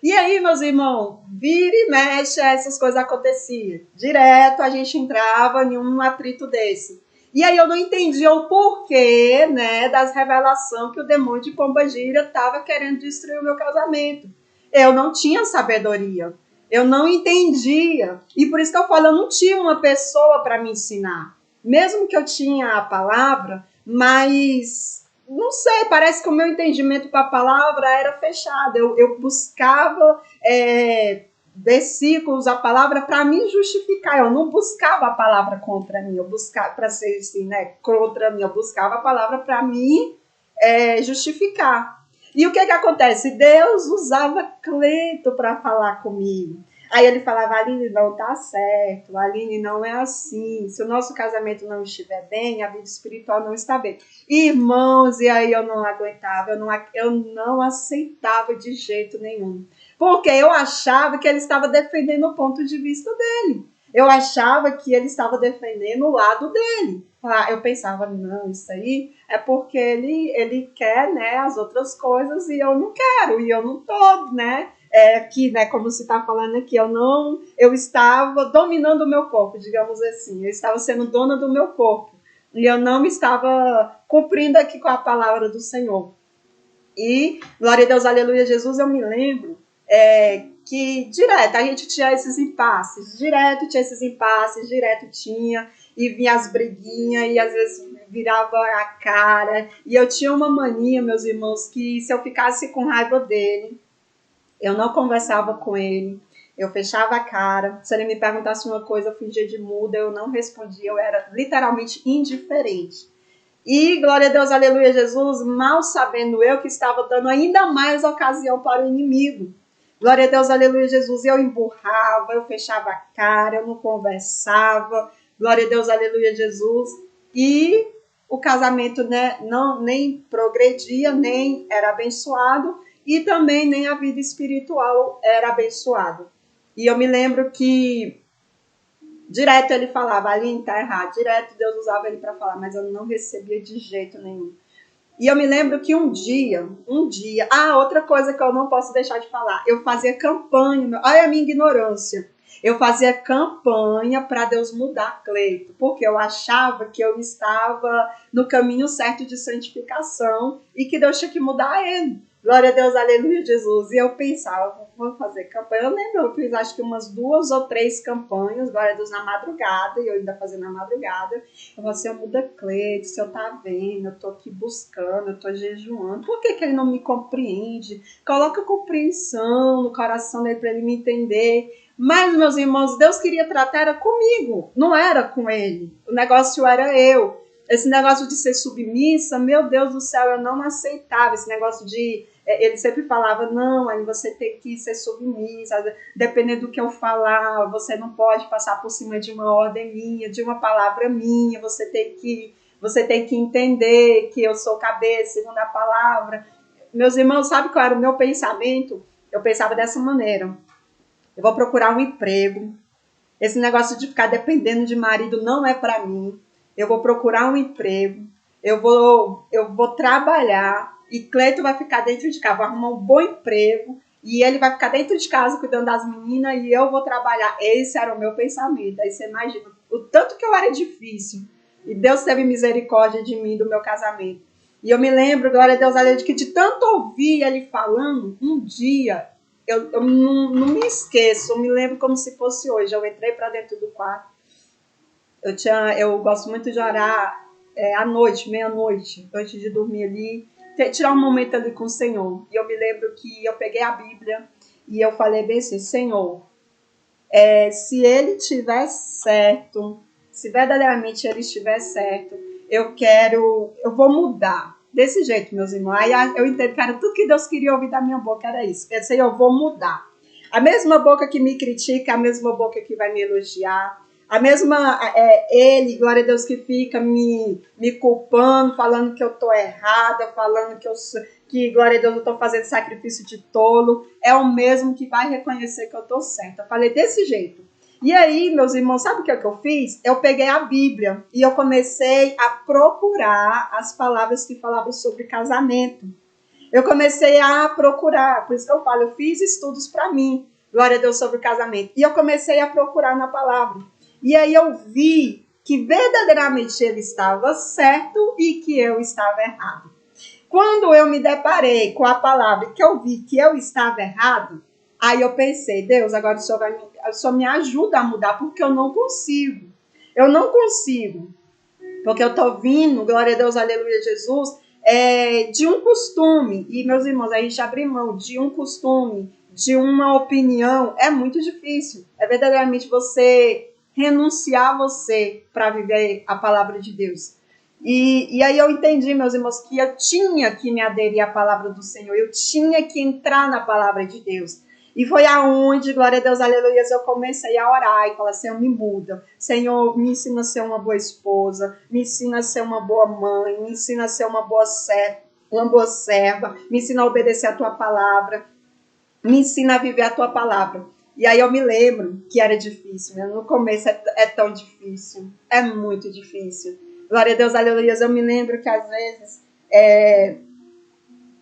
E aí, meus irmãos, vira e mexe, essas coisas aconteciam. Direto a gente entrava em um atrito desse. E aí eu não entendia o porquê, né, das revelações que o demônio de Pombagira estava querendo destruir o meu casamento. Eu não tinha sabedoria. Eu não entendia. E por isso que eu falo, eu não tinha uma pessoa para me ensinar. Mesmo que eu tinha a palavra, mas não sei, parece que o meu entendimento para a palavra era fechado. Eu buscava versículos, a palavra para me justificar. Eu não buscava a palavra contra mim, eu buscava para ser assim, né, contra mim. Eu buscava a palavra para me justificar. E o que acontece? Deus usava Cleito para falar comigo. Aí ele falava, Aline, não tá certo, Aline, não é assim. Se o nosso casamento não estiver bem, a vida espiritual não está bem. Irmãos, e aí eu não aguentava, eu não aceitava de jeito nenhum. Porque eu achava que ele estava defendendo o ponto de vista dele. Eu achava que ele estava defendendo o lado dele. Eu pensava, não, isso aí é porque ele quer, né, as outras coisas e eu não quero, e eu não tô, né? Aqui, né, como você está falando aqui, eu estava dominando o meu corpo, digamos assim. Eu estava sendo dona do meu corpo. E eu não estava cumprindo aqui com a palavra do Senhor. E, glória a Deus, aleluia, Jesus, eu me lembro que direto a gente tinha esses impasses, direto tinha, e vinha as briguinhas, e às vezes virava a cara, e eu tinha uma mania, meus irmãos, que se eu ficasse com raiva dele, eu não conversava com ele, eu fechava a cara, se ele me perguntasse uma coisa, eu fingia de muda, eu não respondia, eu era literalmente indiferente. E, glória a Deus, aleluia, Jesus, mal sabendo eu que estava dando ainda mais ocasião para o inimigo. Glória a Deus, aleluia, Jesus, eu emburrava, eu fechava a cara, eu não conversava. Glória a Deus, aleluia, Jesus. E o casamento, né, nem progredia, nem era abençoado, e também nem a vida espiritual era abençoada. E eu me lembro que direto ele falava, Aline, tá errado. Direto Deus usava ele para falar, mas eu não recebia de jeito nenhum. E eu me lembro que um dia, outra coisa que eu não posso deixar de falar, eu fazia campanha, olha a minha ignorância, eu fazia campanha para Deus mudar Cleito, porque eu achava que eu estava no caminho certo de santificação e que Deus tinha que mudar ele. Glória a Deus, aleluia, Jesus. E eu pensava, vou fazer campanha. Eu lembro, eu fiz acho que umas 2 ou 3 campanhas, glória a Deus, na madrugada, e eu ainda fazia na madrugada. Eu falei assim, muda Cleito, se eu tá vendo, eu tô aqui buscando, eu tô jejuando. Por que ele não me compreende? Coloca compreensão no coração dele para ele me entender. Mas, meus irmãos, Deus queria tratar era comigo, não era com ele. O negócio era eu. Esse negócio de ser submissa, meu Deus do céu, eu não aceitava. Esse negócio de... Ele sempre falava, não, aí você tem que ser submissa, dependendo do que eu falar, você não pode passar por cima de uma ordem minha, de uma palavra minha, você tem que entender que eu sou cabeça, segundo a palavra. Meus irmãos, sabe qual era o meu pensamento? Eu pensava dessa maneira, eu vou procurar um emprego, esse negócio de ficar dependendo de marido não é para mim, eu vou procurar um emprego, eu vou trabalhar, e Cleito vai ficar dentro de casa, vou arrumar um bom emprego, e ele vai ficar dentro de casa cuidando das meninas, e eu vou trabalhar. Esse era o meu pensamento. Aí você imagina o tanto que eu era difícil. E Deus teve misericórdia de mim, do meu casamento. E eu me lembro, glória a Deus, aleluia, de que de tanto ouvir ele falando, um dia, eu não me esqueço, eu me lembro como se fosse hoje. Eu entrei para dentro do quarto. Eu gosto muito de orar à noite, meia-noite, antes de dormir ali, tirar um momento ali com o Senhor. E eu me lembro que eu peguei a Bíblia e eu falei bem assim, Senhor, se ele estiver certo, se verdadeiramente ele estiver certo, eu vou mudar. Desse jeito, meus irmãos. Aí eu entendo que era tudo que Deus queria ouvir da minha boca, era isso. Eu sei, eu vou mudar. A mesma boca que me critica, a mesma boca que vai me elogiar, a mesma, ele, glória a Deus, que fica me culpando, falando que eu tô errada, falando que, glória a Deus, eu estou fazendo sacrifício de tolo, é o mesmo que vai reconhecer que eu estou certa. Eu falei desse jeito. E aí, meus irmãos, sabe o que eu fiz? Eu peguei a Bíblia e eu comecei a procurar as palavras que falavam sobre casamento. Eu comecei a procurar, por isso que eu falo, eu fiz estudos para mim, glória a Deus, sobre o casamento. E eu comecei a procurar na palavra. E aí eu vi que verdadeiramente ele estava certo e que eu estava errado. Quando eu me deparei com a palavra que eu vi que eu estava errado, aí eu pensei, Deus, agora o Senhor me ajuda a mudar, porque eu não consigo. Eu não consigo. Porque eu estou vindo, glória a Deus, aleluia, Jesus, de um costume. E, meus irmãos, a gente abrir mão de um costume, de uma opinião, é muito difícil. É verdadeiramente você renunciar a você para viver a palavra de Deus. E aí eu entendi, meus irmãos, que eu tinha que me aderir à palavra do Senhor. Eu tinha que entrar na palavra de Deus. E foi aonde, glória a Deus, aleluia, eu comecei a orar e falar, Senhor, me muda. Senhor, me ensina a ser uma boa esposa, me ensina a ser uma boa mãe, me ensina a ser uma boa serva, me ensina a obedecer a tua palavra, me ensina a viver a tua palavra. E aí eu me lembro que era difícil, né? No começo é tão difícil, é muito difícil. Glória a Deus, aleluia, eu me lembro que às vezes...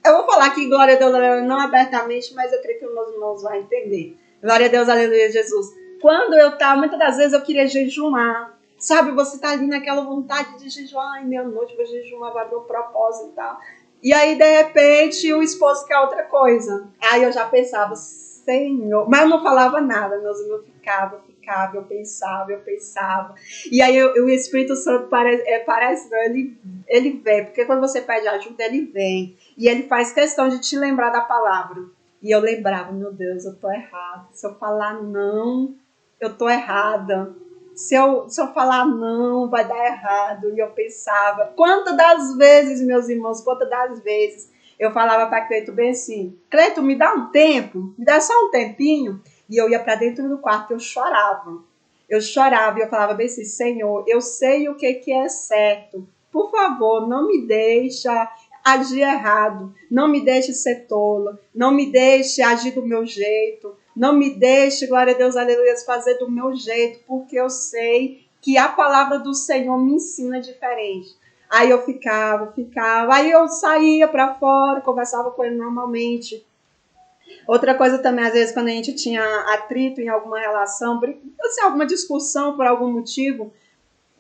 Eu vou falar aqui, glória a Deus, aleluia, não abertamente, mas eu creio que os meus irmãos vão entender. Glória a Deus, aleluia, Jesus. Quando eu estava, muitas das vezes eu queria jejuar. Sabe, você está ali naquela vontade de jejuar. Ai, meia-noite, vou jejuar, vai abrir um propósito e tal. E aí, de repente, o esposo quer outra coisa. Aí eu já pensava, Senhor... Mas eu não falava nada, meus irmãos, eu pensava. E aí o Espírito Santo parece ele vem, porque quando você pede ajuda, ele vem. E ele faz questão de te lembrar da palavra. E eu lembrava, meu Deus, eu tô errada. Se eu falar não, eu tô errada. Se eu falar não, vai dar errado. E eu pensava, quantas das vezes, meus irmãos, eu falava para Cleito bem assim, Cleito, me dá um tempo, me dá só um tempinho. E eu ia para dentro do quarto e eu chorava. Eu chorava e eu falava bem assim, Senhor, eu sei o que é certo. Por favor, não me deixa agir errado. Não me deixe ser tola. Não me deixe agir do meu jeito. Não me deixe, glória a Deus, aleluia, fazer do meu jeito. Porque eu sei que a palavra do Senhor me ensina diferente. Aí eu ficava. Aí eu saía para fora, conversava com ele normalmente. Outra coisa também, às vezes, quando a gente tinha atrito em alguma relação, assim, alguma discussão por algum motivo,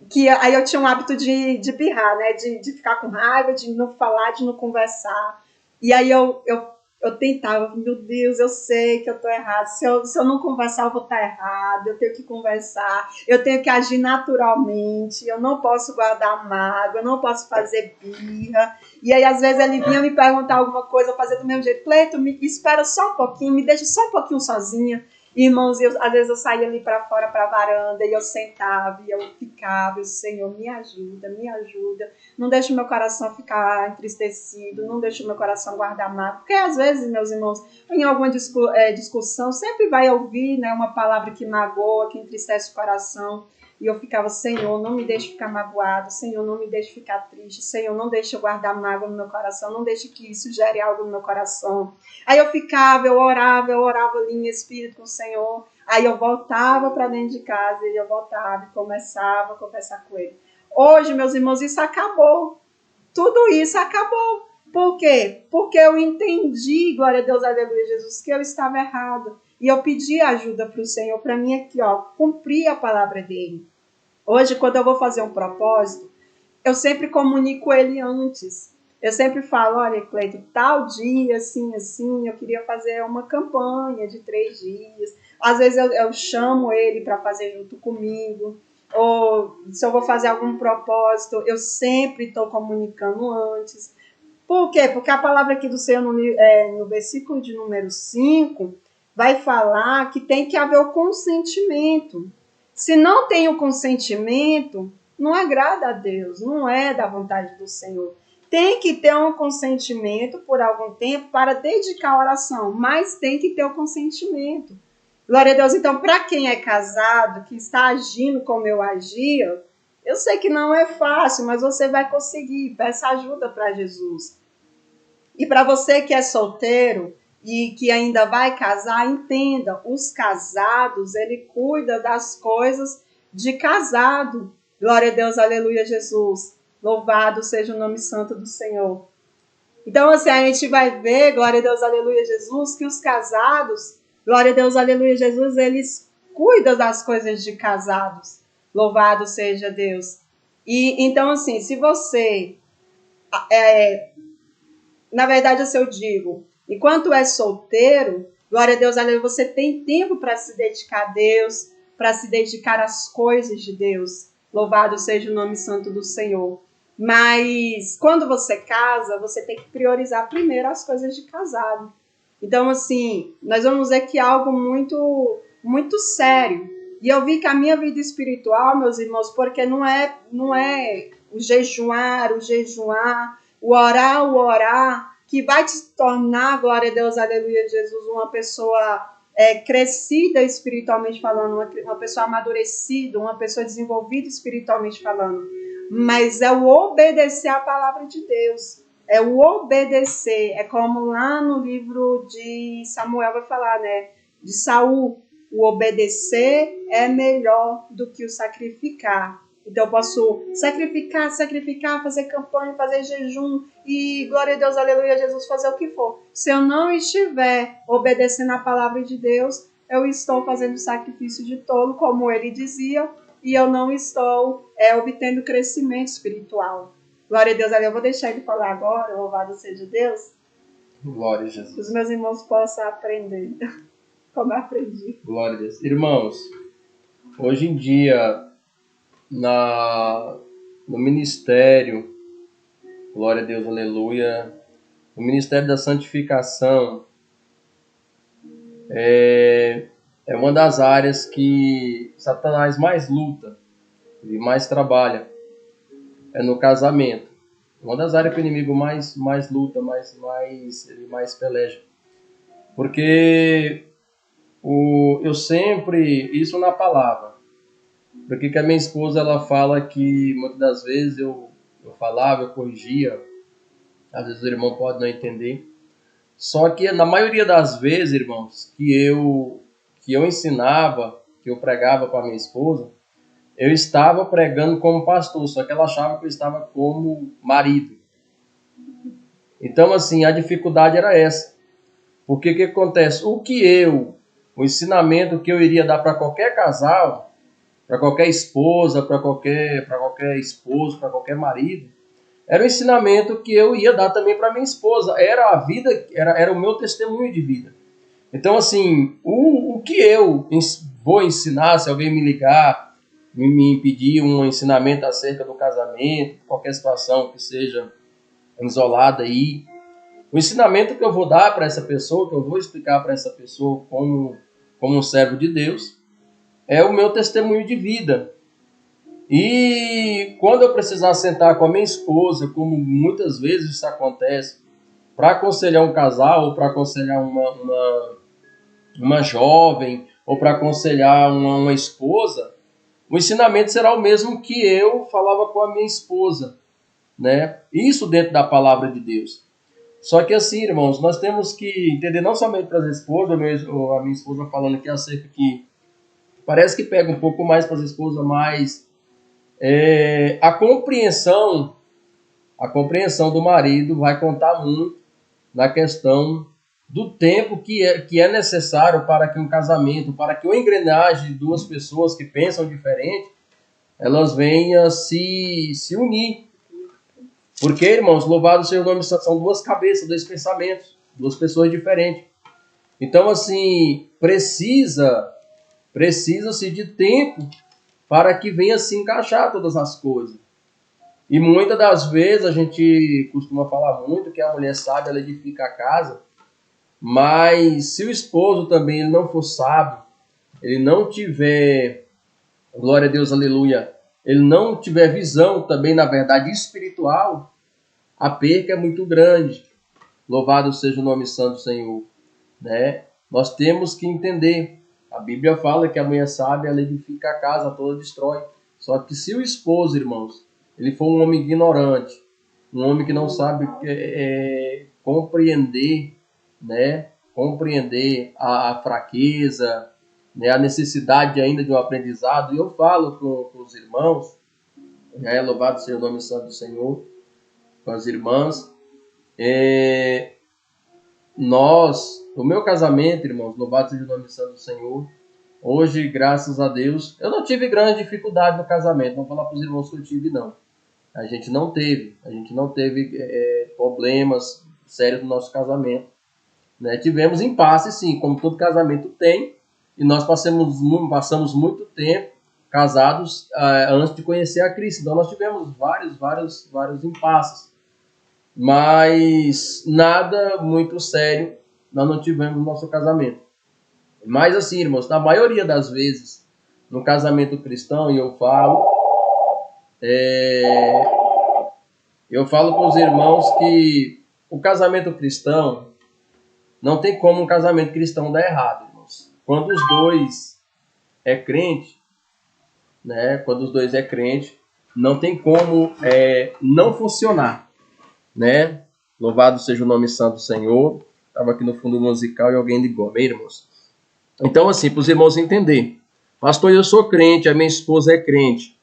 que aí eu tinha um hábito de birrar, né? De ficar com raiva, de não falar, de não conversar. E aí eu tentava, meu Deus, eu sei que eu tô errada. Se eu não conversar, eu vou estar errada. Eu tenho que conversar, eu tenho que agir naturalmente, eu não posso guardar mágoa, eu não posso fazer birra. E aí, às vezes, ele vinha me perguntar alguma coisa, eu fazia do mesmo jeito. Cleito, me espera só um pouquinho, me deixa só um pouquinho sozinha. Irmãos, às vezes eu saía ali para fora, para a varanda, e eu sentava, e eu ficava, e o Senhor, me ajuda, não deixe o meu coração ficar entristecido, não deixe o meu coração guardar mágoa, porque às vezes, meus irmãos, em alguma discussão, sempre vai ouvir, né, uma palavra que magoa, que entristece o coração, e eu ficava, Senhor, não me deixe ficar magoado, Senhor, não me deixe ficar triste, Senhor, não deixe eu guardar mágoa no meu coração, não deixe que isso gere algo no meu coração. Aí eu ficava, eu orava ali em espírito com o Senhor, aí eu voltava para dentro de casa, e eu voltava e começava a conversar com ele. Hoje, meus irmãos, isso acabou, tudo isso acabou. Por quê? Porque eu entendi, glória a Deus, aleluia, Jesus, que eu estava errado. E eu pedi ajuda para o Senhor, para mim aqui, cumprir a palavra dele. Hoje, quando eu vou fazer um propósito, eu sempre comunico ele antes. Eu sempre falo, olha, Cleito, tal dia, assim, eu queria fazer uma campanha de 3 dias. Às vezes eu chamo ele para fazer junto comigo. Ou se eu vou fazer algum propósito, eu sempre estou comunicando antes. Por quê? Porque a palavra aqui do Senhor, no versículo de número 5, vai falar que tem que haver o consentimento. Se não tem o consentimento, não agrada a Deus, não é da vontade do Senhor. Tem que ter um consentimento por algum tempo para dedicar a oração, mas tem que ter o consentimento. Glória a Deus. Então, para quem é casado, que está agindo como eu agia, eu sei que não é fácil, mas você vai conseguir. Peça ajuda para Jesus. E para você que é solteiro e que ainda vai casar, entenda, os casados, ele cuida das coisas de casado. Glória a Deus, aleluia, Jesus. Louvado seja o nome santo do Senhor. Então, assim, a gente vai ver, glória a Deus, aleluia, Jesus, que os casados, glória a Deus, aleluia, Jesus, eles cuidam das coisas de casados. Louvado seja Deus. E então, assim, se você, na verdade, assim eu digo, enquanto é solteiro, glória a Deus, aleluia, você tem tempo para se dedicar a Deus, para se dedicar às coisas de Deus. Louvado seja o nome santo do Senhor. Mas quando você casa, você tem que priorizar primeiro as coisas de casado. Então, assim, nós vamos ver que é algo muito, muito sério. E eu vi que a minha vida espiritual, meus irmãos, porque não é o jejuar, o orar, que vai te tornar, glória a Deus, aleluia, Jesus, uma pessoa crescida espiritualmente falando, uma pessoa amadurecida, uma pessoa desenvolvida espiritualmente falando. Mas é o obedecer à palavra de Deus. É o obedecer. É como lá no livro de Samuel vai falar, né? De Saul. O obedecer é melhor do que o sacrificar. Então eu posso sacrificar, fazer campanha, fazer jejum e glória a Deus, aleluia, Jesus, fazer o que for. Se eu não estiver obedecendo à palavra de Deus, eu estou fazendo sacrifício de tolo, como ele dizia, e eu não estou obtendo crescimento espiritual. Glória a Deus, aleluia. Eu vou deixar ele falar agora, louvado seja Deus. Glória a Jesus. Que os meus irmãos possam aprender como eu aprendi. Glória a Deus. Irmãos, hoje em dia, no ministério, glória a Deus, aleluia, no ministério da santificação, é uma das áreas que Satanás mais luta e mais trabalha, é no casamento. Uma das áreas que o inimigo mais luta, ele mais peleja. Porque eu sempre, isso na palavra, porque que a minha esposa ela fala que muitas das vezes eu falava, eu corrigia, às vezes o irmão pode não entender. Só que na maioria das vezes, irmãos, que eu ensinava, que eu pregava para minha esposa, eu estava pregando como pastor, só que ela achava que eu estava como marido. Então, assim, a dificuldade era essa. Porque o que acontece? O ensinamento que eu iria dar para qualquer casal, para qualquer esposa, para qualquer esposo, para qualquer marido, era o ensinamento que eu ia dar também para minha esposa. Era a vida, era o meu testemunho de vida. Então, assim, o que eu vou ensinar, se alguém me ligar, me pedir um ensinamento acerca do casamento, qualquer situação que seja isolada aí, o ensinamento que eu vou dar para essa pessoa, que eu vou explicar para essa pessoa como um servo de Deus, é o meu testemunho de vida. E quando eu precisar sentar com a minha esposa, como muitas vezes isso acontece, para aconselhar um casal, ou para aconselhar uma jovem, ou para aconselhar uma esposa, o ensinamento será o mesmo que eu falava com a minha esposa, né? Isso dentro da palavra de Deus. Só que assim, irmãos, nós temos que entender não somente para as esposas, a minha esposa falando aqui acerca que parece que pega um pouco mais para as esposas, mas a compreensão do marido vai contar muito na questão do tempo que é necessário para que um casamento, para que uma engrenagem de duas pessoas que pensam diferente, elas venham se unir. Porque, irmãos, louvado seja o nome, são duas cabeças, dois pensamentos, duas pessoas diferentes. Então, assim, precisa-se de tempo para que venha se encaixar todas as coisas. E muitas das vezes a gente costuma falar muito que a mulher sábia, ela edifica a casa, mas se o esposo também ele não for sábio, ele não tiver, glória a Deus, aleluia, ele não tiver visão também, na verdade, espiritual, a perca é muito grande. Louvado seja o nome santo do Senhor, né? Nós temos que entender. A Bíblia fala que a mulher sábia, ela edifica a casa, toda destrói. Só que se o esposo, irmãos, ele for um homem ignorante, um homem que não sabe compreender, né? Compreender a fraqueza, né? A necessidade ainda de um aprendizado. E eu falo com os irmãos, né? Louvado seja o nome santo do Senhor, com as irmãs. O meu casamento, irmãos, louvado seja o nome santo do Senhor. Hoje, graças a Deus, eu não tive grande dificuldade no casamento. Não vou falar para os irmãos que eu tive, não. A gente não teve problemas sérios no nosso casamento, né? Tivemos impasse, sim, como todo casamento tem, e nós passamos muito tempo casados antes de conhecer a Cristo. Então nós tivemos vários impasses, mas nada muito sério nós não tivemos no nosso casamento. Mas assim, irmãos, na maioria das vezes, no casamento cristão, e eu falo com os irmãos que o casamento cristão não tem como um casamento cristão dar errado, irmãos. Quando os dois é crente, né? Quando os dois é crente, não tem como não funcionar, né? Louvado seja o nome santo do Senhor. Estava aqui no fundo musical e alguém ligou, amém, irmãos? Então, assim, para os irmãos entenderem. Pastor, eu sou crente, a minha esposa é crente.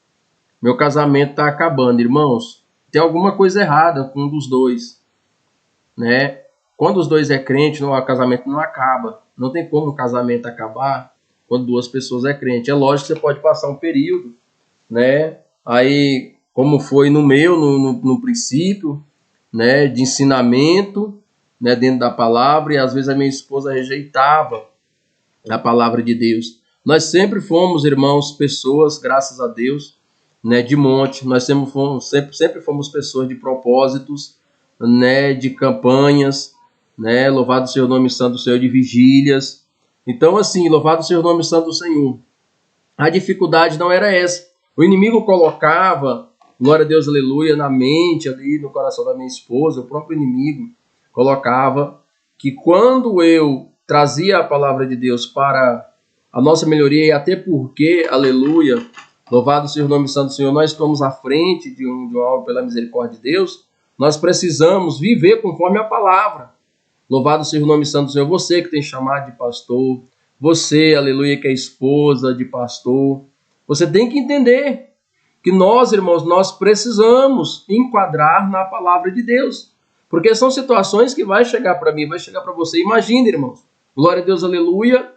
Meu casamento está acabando, irmãos. Tem alguma coisa errada com um dos dois, né? Quando os dois é crente, o casamento não acaba. Não tem como o casamento acabar quando duas pessoas é crente. É lógico que você pode passar um período, né? Aí, como foi no meu, no princípio, né? De ensinamento, né? Dentro da palavra, e às vezes a minha esposa rejeitava a palavra de Deus. Nós sempre fomos, irmãos, pessoas, graças a Deus, né, de monte. Nós sempre fomos pessoas de propósitos, né, de campanhas, né, louvado seja o nome santo do Senhor, de vigílias. Então, assim, louvado seja o nome santo do Senhor. A dificuldade não era essa. O inimigo colocava, glória a Deus, aleluia, na mente, ali no coração da minha esposa, o próprio inimigo colocava que quando eu trazia a palavra de Deus para a nossa melhoria, e até porque, aleluia, louvado seja o nome santo do Senhor, nós estamos à frente de um alvo pela misericórdia de Deus, nós precisamos viver conforme a palavra. Louvado seja o nome santo do Senhor. Você que tem chamado de pastor, você, aleluia, que é esposa de pastor, você tem que entender que nós, irmãos, nós precisamos enquadrar na palavra de Deus. Porque são situações que vai chegar para mim, vai chegar para você. Imagina, irmãos. Glória a Deus, aleluia.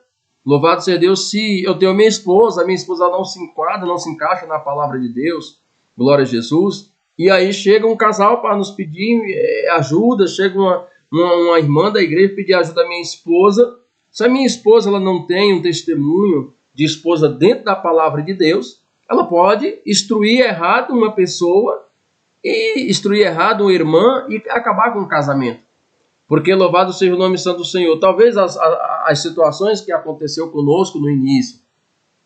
Louvado seja Deus, se eu tenho a minha esposa não se enquadra, não se encaixa na palavra de Deus, glória a Jesus, e aí chega um casal para nos pedir ajuda, chega uma irmã da igreja pedir ajuda à minha esposa. Se a minha esposa ela não tem um testemunho de esposa dentro da palavra de Deus, ela pode instruir errado uma pessoa, e instruir errado uma irmã e acabar com o casamento. Porque louvado seja o nome santo do Senhor. Talvez as situações que aconteceu conosco no início,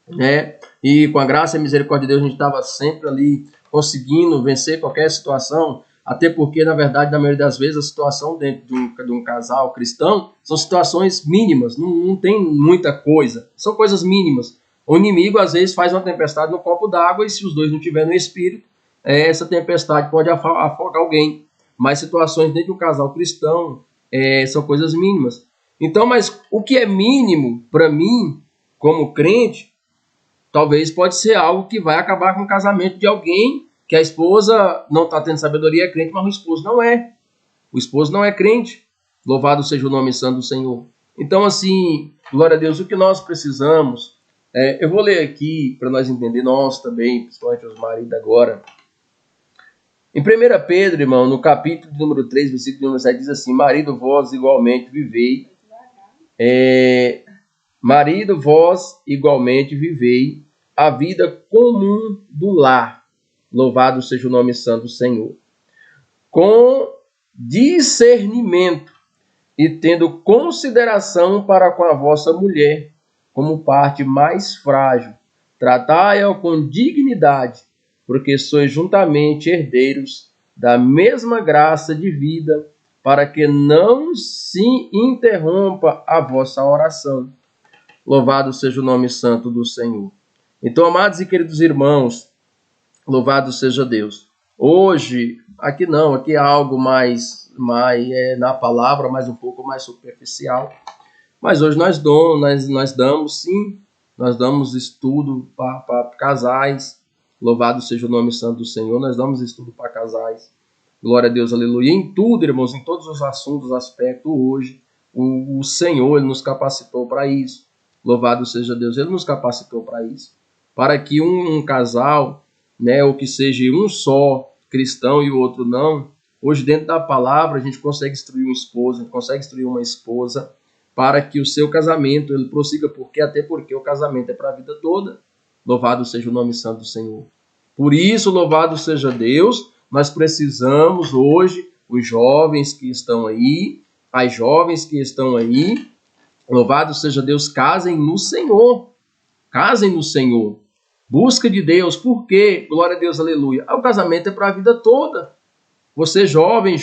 né? E com a graça e a misericórdia de Deus, a gente estava sempre ali conseguindo vencer qualquer situação. Até porque, na verdade, na maioria das vezes, a situação dentro de um casal cristão são situações mínimas. Não tem muita coisa. São coisas mínimas. O inimigo, às vezes, faz uma tempestade no copo d'água e se os dois não tiverem no espírito, essa tempestade pode afogar alguém. Mas situações dentro de um casal cristão são coisas mínimas. Então, mas o que é mínimo para mim, como crente, talvez pode ser algo que vai acabar com o casamento de alguém que a esposa não está tendo sabedoria, é crente, mas o esposo não é. O esposo não é crente. Louvado seja o nome santo do Senhor. Então, assim, glória a Deus, o que nós precisamos... eu vou ler aqui para nós entender, nós também, principalmente os maridos agora. Em 1 Pedro, irmão, no capítulo número 3, versículo número 7, diz assim: Marido, vós igualmente vivei. Marido, vós igualmente vivei a vida comum do lar. Louvado seja o nome santo do Senhor. Com discernimento e tendo consideração para com a vossa mulher, como parte mais frágil. Tratai-a com dignidade, porque sois juntamente herdeiros da mesma graça de vida, para que não se interrompa a vossa oração. Louvado seja o nome santo do Senhor. Então, amados e queridos irmãos, louvado seja Deus. Hoje, aqui não, aqui é algo mais na palavra, mas um pouco mais superficial. Mas hoje nós damos estudo para casais. Louvado seja o nome santo do Senhor. Nós damos estudo para casais. Glória a Deus, aleluia. Em tudo, irmãos, em todos os assuntos, aspectos, hoje, o Senhor, Ele nos capacitou para isso. Louvado seja Deus, Ele nos capacitou para isso. Para que um casal, né, ou que seja um só cristão e o outro não, hoje dentro da palavra a gente consegue instruir um esposo, a gente consegue instruir uma esposa, para que o seu casamento ele prossiga, até porque o casamento é para a vida toda. Louvado seja o nome santo do Senhor. Por isso, louvado seja Deus, nós precisamos hoje, os jovens que estão aí, as jovens que estão aí, louvado seja Deus, casem no Senhor. Casem no Senhor. Busca de Deus. Por quê? Glória a Deus, aleluia. O casamento é para a vida toda. Você jovem,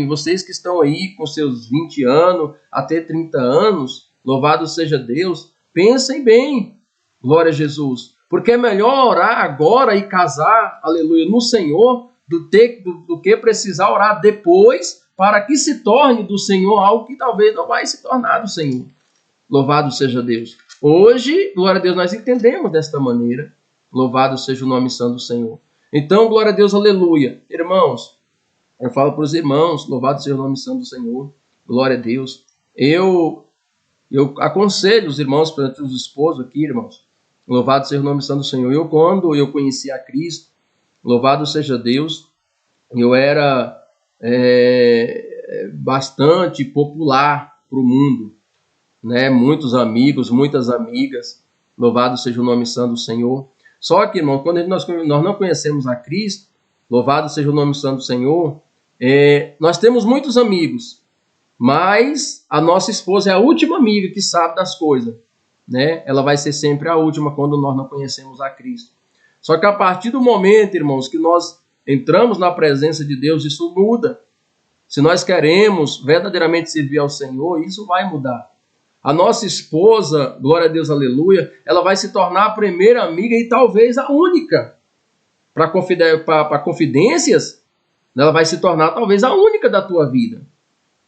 vocês que estão aí com seus 20 anos até 30 anos, louvado seja Deus, pensem bem, glória a Jesus, porque é melhor orar agora e casar, aleluia, no Senhor, do que precisar orar depois, para que se torne do Senhor algo que talvez não vai se tornar do Senhor. Louvado seja Deus. Hoje, glória a Deus, nós entendemos desta maneira, louvado seja o nome santo do Senhor. Então, glória a Deus, aleluia. Irmãos, eu falo para os irmãos, louvado seja o nome santo do Senhor, glória a Deus. Eu aconselho os irmãos, os esposos aqui, irmãos, louvado seja o nome santo do Senhor. Quando eu conheci a Cristo, louvado seja Deus, eu era bastante popular para o mundo, né? Muitos amigos, muitas amigas, louvado seja o nome santo do Senhor. Só que, irmão, quando nós não conhecemos a Cristo, louvado seja o nome santo do Senhor, nós temos muitos amigos, mas a nossa esposa é a última amiga que sabe das coisas, né? Ela vai ser sempre a última quando nós não conhecemos a Cristo. Só que a partir do momento, irmãos, que nós entramos na presença de Deus, isso muda. Se nós queremos verdadeiramente servir ao Senhor, isso vai mudar. A nossa esposa, glória a Deus, aleluia, ela vai se tornar a primeira amiga e talvez a única. Para confidências, ela vai se tornar talvez a única da tua vida.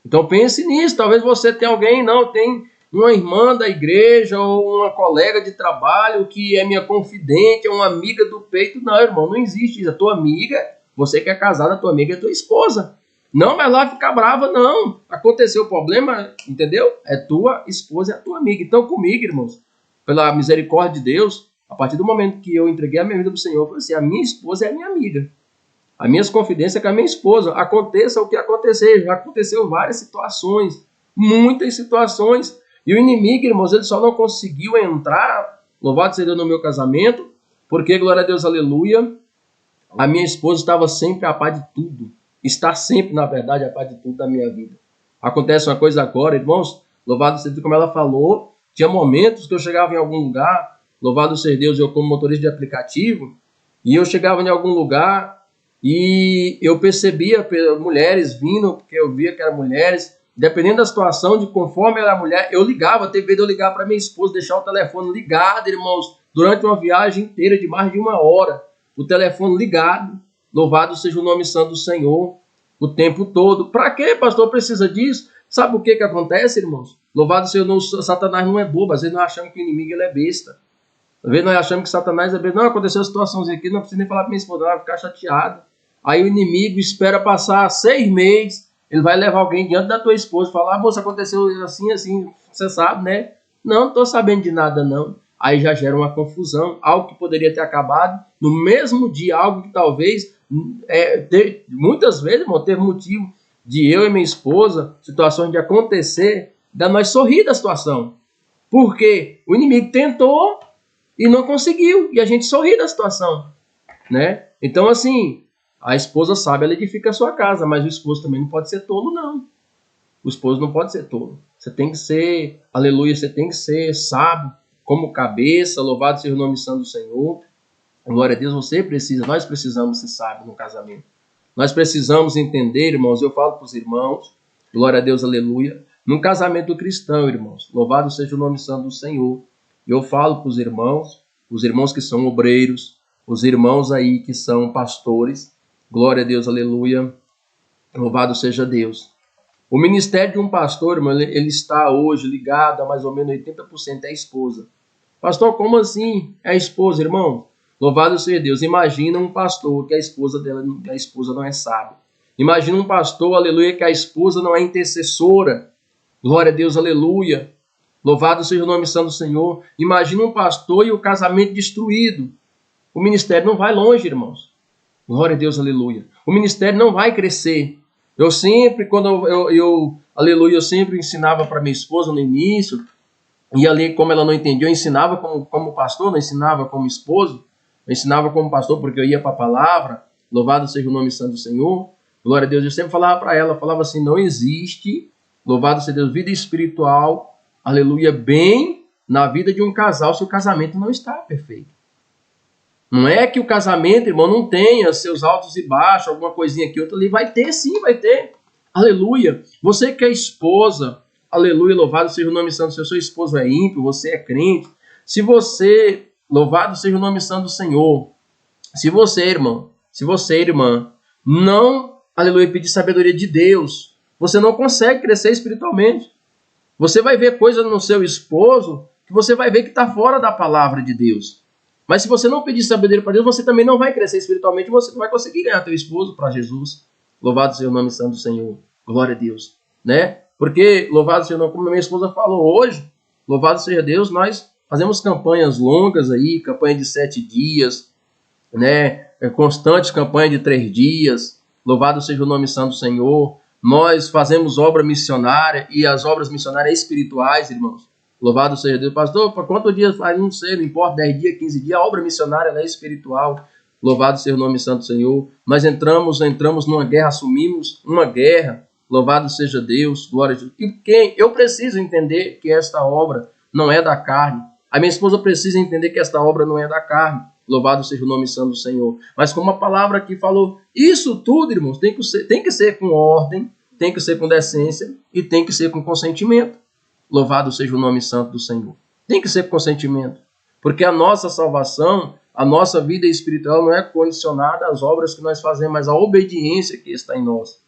Então pense nisso. Talvez você tenha alguém, tem uma irmã da igreja ou uma colega de trabalho que é minha confidente, é uma amiga do peito. Não, irmão, não existe isso. A tua amiga, você que é casado, a tua amiga é tua esposa. Não vai lá ficar brava, não. Aconteceu o problema, entendeu? É tua esposa, é a tua amiga. Então comigo, irmãos, pela misericórdia de Deus, a partir do momento que eu entreguei a minha vida para o Senhor, eu falei assim, a minha esposa é a minha amiga. As minhas confidências com a minha esposa. Aconteça o que acontecer. Já aconteceu várias situações. Muitas situações. E o inimigo, irmãos, ele só não conseguiu entrar, louvado seja Deus, no meu casamento, porque, glória a Deus, aleluia, a minha esposa estava sempre a par de tudo. Está sempre, na verdade, a par de tudo da minha vida. Acontece uma coisa agora, irmãos, louvado seja Deus, como ela falou, tinha momentos que eu chegava em algum lugar, louvado seja Deus, eu como motorista de aplicativo, e eu chegava em algum lugar e eu percebia mulheres vindo, porque eu via que eram mulheres, dependendo da situação, de conforme era a mulher, eu ligava, teve vez de eu ligar para minha esposa, deixar o telefone ligado, irmãos, durante uma viagem inteira de mais de 1 hora, o telefone ligado, louvado seja o nome santo do Senhor, o tempo todo. Para quê, pastor, precisa disso? Sabe o que acontece, irmãos? Louvado seja o nome, Satanás não é bobo, às vezes nós achamos que o inimigo ele é besta. Às vezes nós achamos que Satanás é besta. Não, aconteceu uma situaçãozinha aqui, não precisa nem falar para minha esposa, ela vai ficar chateada. Aí o inimigo espera passar 6 meses, ele vai levar alguém diante da tua esposa e falar, moça, aconteceu assim, assim, você sabe, né? Não estou sabendo de nada, não. Aí já gera uma confusão, algo que poderia ter acabado no mesmo dia, algo que talvez, muitas vezes, irmão, teve motivo de eu e minha esposa, situações de acontecer, da nós sorrir da situação. Porque o inimigo tentou e não conseguiu, e a gente sorri da situação, né? Então, assim, a esposa sabe, ela edifica a sua casa, mas o esposo também não pode ser tolo, não. O esposo não pode ser tolo. Você tem que ser, aleluia, você tem que ser sábio, como cabeça, louvado seja o nome santo do Senhor. Glória a Deus, nós precisamos ser sábios no casamento. Nós precisamos entender, irmãos, eu falo para os irmãos, glória a Deus, aleluia, num casamento cristão, irmãos, louvado seja o nome santo do Senhor. Eu falo para os irmãos que são obreiros, os irmãos aí que são pastores, Glória a Deus, aleluia. Louvado seja Deus. O ministério de um pastor, irmão, ele está hoje ligado a mais ou menos 80% à esposa. Pastor, como assim é a esposa, irmão? Louvado seja Deus. Imagina um pastor que a esposa não é sábia. Imagina um pastor, aleluia, que a esposa não é intercessora. Glória a Deus, aleluia. Louvado seja o nome santo do Senhor. Imagina um pastor e o casamento destruído. O ministério não vai longe, irmãos. Glória a Deus, aleluia. O ministério não vai crescer. Eu sempre, aleluia, eu sempre ensinava para minha esposa no início, e ali, como ela não entendia, eu ensinava como pastor, não ensinava como esposo, eu ensinava como pastor porque eu ia para a palavra, louvado seja o nome santo do Senhor, glória a Deus. Eu sempre falava para ela, falava assim, não existe, louvado seja Deus, vida espiritual, aleluia, bem na vida de um casal se o casamento não está perfeito. Não é que o casamento, irmão, não tenha seus altos e baixos, alguma coisinha aqui, outra ali. Vai ter, sim, vai ter. Aleluia. Você que é esposa, aleluia, louvado seja o nome santo. Se o seu esposo é ímpio, você é crente. Se você, louvado seja o nome santo do Senhor. Se você, irmão, irmã, não, aleluia, pedir sabedoria de Deus, você não consegue crescer espiritualmente. Você vai ver coisas no seu esposo que você vai ver que está fora da palavra de Deus. Mas se você não pedir sabedoria para Deus, você também não vai crescer espiritualmente, você não vai conseguir ganhar teu esposo para Jesus. Louvado seja o nome santo do Senhor. Glória a Deus. Né? Porque, louvado seja o nome, como a minha esposa falou hoje, louvado seja Deus, nós fazemos campanhas longas aí, campanha de 7 dias, né? Constantes campanha de 3 dias. Louvado seja o nome santo do Senhor. Nós fazemos obra missionária e as obras missionárias espirituais, irmãos. Louvado seja Deus. Pastor, para quantos dias faz? Não sei, não importa, 10 dias, 15 dias. A obra missionária é espiritual. Louvado seja o nome santo do Senhor. Nós entramos numa guerra, assumimos uma guerra. Louvado seja Deus, glória a Deus. E eu preciso entender que esta obra não é da carne. A minha esposa precisa entender que esta obra não é da carne. Louvado seja o nome santo do Senhor. Mas como a palavra aqui falou, isso tudo, irmãos, tem que ser com ordem, tem que ser com decência e tem que ser com consentimento. Louvado seja o nome santo do Senhor. Tem que ser com consentimento. Porque a nossa salvação, a nossa vida espiritual não é condicionada às obras que nós fazemos, mas à obediência que está em nós.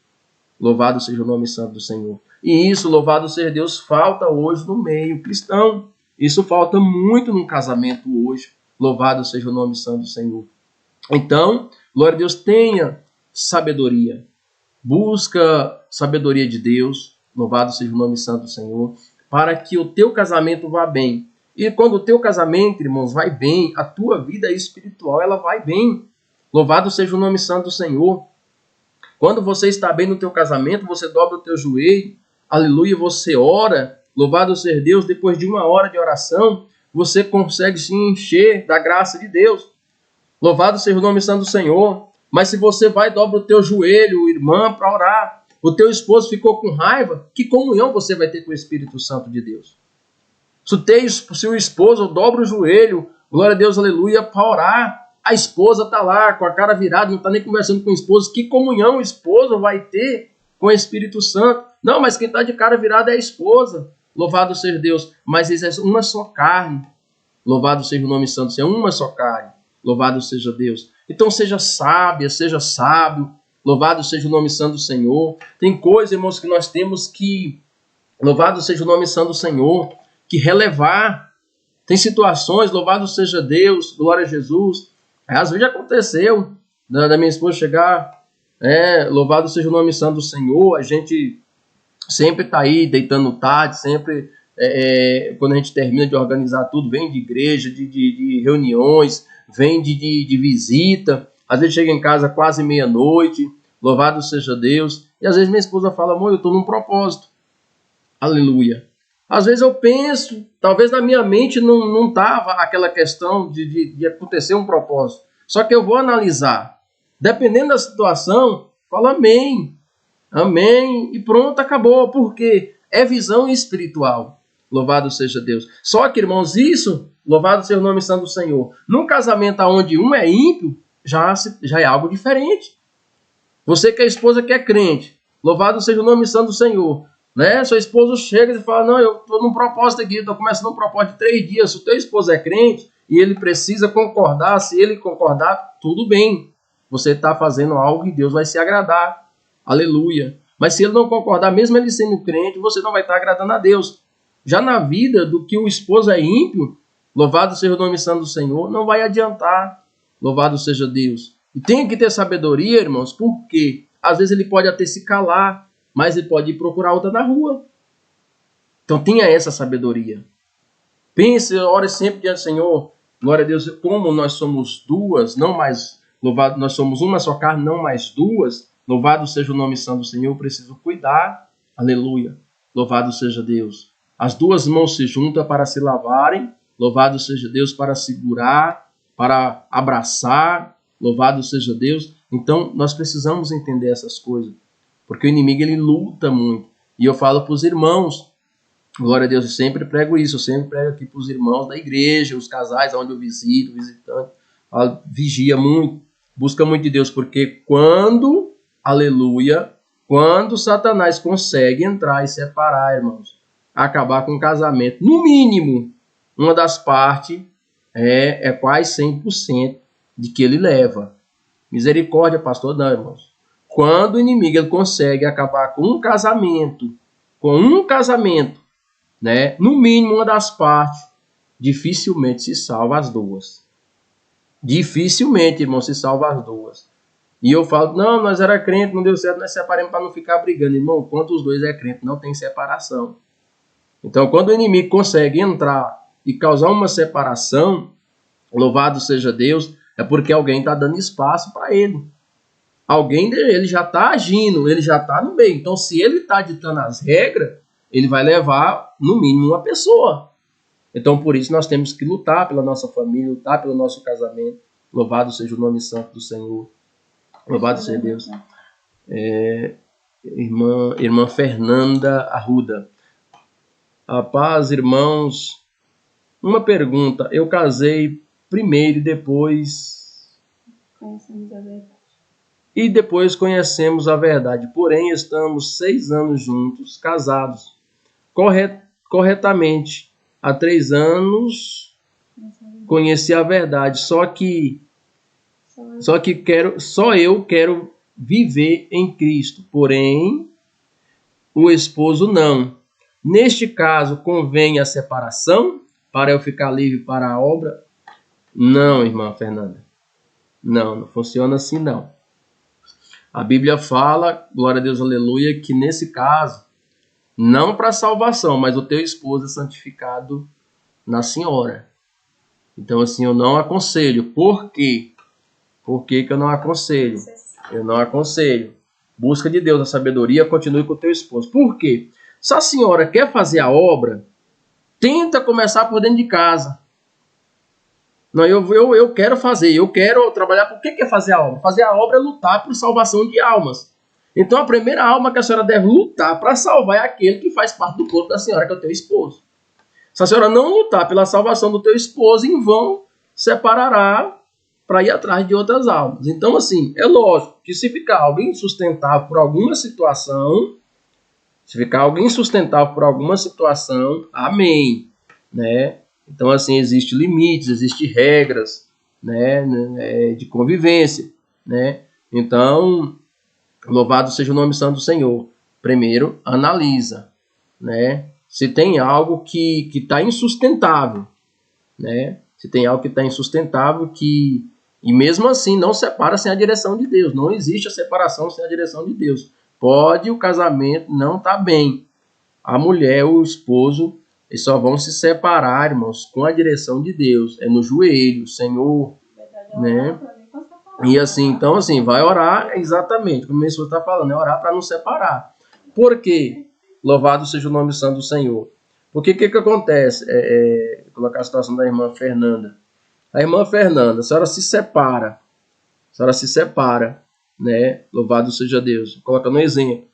Louvado seja o nome santo do Senhor. E isso, louvado seja Deus, falta hoje no meio cristão. Isso falta muito no casamento hoje. Louvado seja o nome santo do Senhor. Então, glória a Deus, tenha sabedoria. Busca sabedoria de Deus. Louvado seja o nome santo do Senhor. Para que o teu casamento vá bem. E quando o teu casamento, irmãos, vai bem, a tua vida espiritual, ela vai bem. Louvado seja o nome santo do Senhor. Quando você está bem no teu casamento, você dobra o teu joelho, aleluia, você ora, louvado seja Deus, depois de 1 hora de oração, você consegue se encher da graça de Deus. Louvado seja o nome santo do Senhor. Mas se você vai, dobra o teu joelho, irmã, para orar, o teu esposo ficou com raiva, que comunhão você vai ter com o Espírito Santo de Deus? Se o esposo dobra o joelho, glória a Deus, aleluia, para orar, a esposa está lá com a cara virada, não está nem conversando com o esposo, que comunhão o esposo vai ter com o Espírito Santo? Não, mas quem está de cara virada é a esposa. Louvado seja Deus, mas eles é uma só carne. Louvado seja o nome santo, é uma só carne. Louvado seja Deus. Então seja sábia, seja sábio. Louvado seja o nome santo do Senhor. Tem coisas, irmãos, que nós temos que, louvado seja o nome santo do Senhor, que relevar. Tem situações, louvado seja Deus, glória a Jesus. Às vezes aconteceu da minha esposa chegar, louvado seja o nome santo do Senhor. A gente sempre está aí deitando tarde, sempre, quando a gente termina de organizar tudo, vem de igreja, de reuniões, vem de visita. Às vezes chega em casa quase meia-noite, louvado seja Deus. E às vezes minha esposa fala, amor, eu estou num propósito. Aleluia. Às vezes eu penso, talvez na minha mente não estava aquela questão de acontecer um propósito. Só que eu vou analisar. Dependendo da situação, falo amém. Amém. E pronto, acabou. Porque é visão espiritual. Louvado seja Deus. Só que, irmãos, isso, louvado seja o nome santo do Senhor. Num casamento onde um é ímpio, já é algo diferente. Você que é esposa que é crente, louvado seja o nome santo do Senhor. Né? Seu esposo chega e fala, não, eu estou num propósito aqui, estou começando um propósito de 3 dias. Se o teu esposo é crente e ele precisa concordar, se ele concordar, tudo bem. você está fazendo algo que Deus vai se agradar. Aleluia. Mas se ele não concordar, mesmo ele sendo crente, você não vai estar agradando a Deus. Já na vida do que o esposo é ímpio, louvado seja o nome santo do Senhor, não vai adiantar. Louvado seja Deus. E tem que ter sabedoria, irmãos, porque às vezes ele pode até se calar, mas ele pode ir procurar outra na rua. Então tenha essa sabedoria. Pense, ore sempre diante do Senhor. Glória a Deus, como nós somos duas, não mais, louvado, nós somos uma só carne, não mais duas. Louvado seja o nome santo do Senhor, eu preciso cuidar. Aleluia. Louvado seja Deus. As duas mãos se juntam para se lavarem. Louvado seja Deus, para segurar, para abraçar. Louvado seja Deus. Então, nós precisamos entender essas coisas. Porque o inimigo, ele luta muito. E eu falo para os irmãos, glória a Deus, eu sempre prego isso. Eu sempre prego aqui para os irmãos da igreja, os casais, onde eu visito, visitante. Vigia muito, busca muito de Deus. Porque quando, aleluia, quando Satanás consegue entrar e separar, irmãos, acabar com o casamento, no mínimo, uma das partes é quase 100% de que ele leva. Misericórdia, pastor, não, irmãos. Quando o inimigo ele consegue acabar com um casamento, né, no mínimo uma das partes, dificilmente se salva as duas. Dificilmente, irmão, se salva as duas. E eu falo, não, nós era crente, não deu certo, nós separamos para não ficar brigando. Irmão, quando os dois é crente, não tem separação. Então, quando o inimigo consegue entrar e causar uma separação, louvado seja Deus, é porque alguém está dando espaço para ele. Alguém dele já está agindo, ele já está no meio. Então, se ele está ditando as regras, ele vai levar, no mínimo, uma pessoa. Então, por isso, nós temos que lutar pela nossa família, lutar pelo nosso casamento. Louvado seja o nome santo do Senhor. Louvado seja Deus. Irmã Fernanda Arruda. A paz, irmãos. Uma pergunta. Eu casei primeiro e depois... Conhecemos a verdade. E depois conhecemos a verdade. Porém, estamos 6 anos juntos, casados. Corretamente. Há 3 anos conheci a verdade. Só eu quero viver em Cristo. Porém, o esposo não. Neste caso, convém a separação para eu ficar livre para a obra? Não, irmã Fernanda. Não funciona assim não. A Bíblia fala, glória a Deus, aleluia, que nesse caso, não para salvação, mas o teu esposo é santificado na Senhora. Então, assim, eu não aconselho. Por quê? Por que eu não aconselho? Eu não aconselho. Busca de Deus a sabedoria, continue com o teu esposo. Por quê? Se a senhora quer fazer a obra, tenta começar por dentro de casa. Não, eu quero fazer, eu quero trabalhar. Por que é fazer a obra? Fazer a obra é lutar por salvação de almas. Então a primeira alma que a senhora deve lutar para salvar é aquele que faz parte do corpo da senhora, que é o teu esposo. Se a senhora não lutar pela salvação do teu esposo, em vão separará para ir atrás de outras almas. Então, assim, é lógico que se ficar alguém insustentável por alguma situação, amém, né? Então, assim, existem limites, existem regras, né, de convivência, né? Então, louvado seja o nome santo do Senhor. Primeiro, analisa, né? Se tem algo que está insustentável, né? Se tem algo que está insustentável, e mesmo assim não separa sem a direção de Deus. Não existe a separação sem a direção de Deus. Pode o casamento não estar bem. A mulher, o esposo, eles só vão se separar, irmãos, com a direção de Deus. É no joelho, Senhor, né? E assim, então assim, vai orar exatamente, como a minha esposa está falando, é orar para não separar. Por quê? Louvado seja o nome santo do Senhor. Porque o que acontece? Vou colocar a situação da irmã Fernanda. A irmã Fernanda, a senhora se separa, né? Louvado seja Deus. Coloca no exemplo.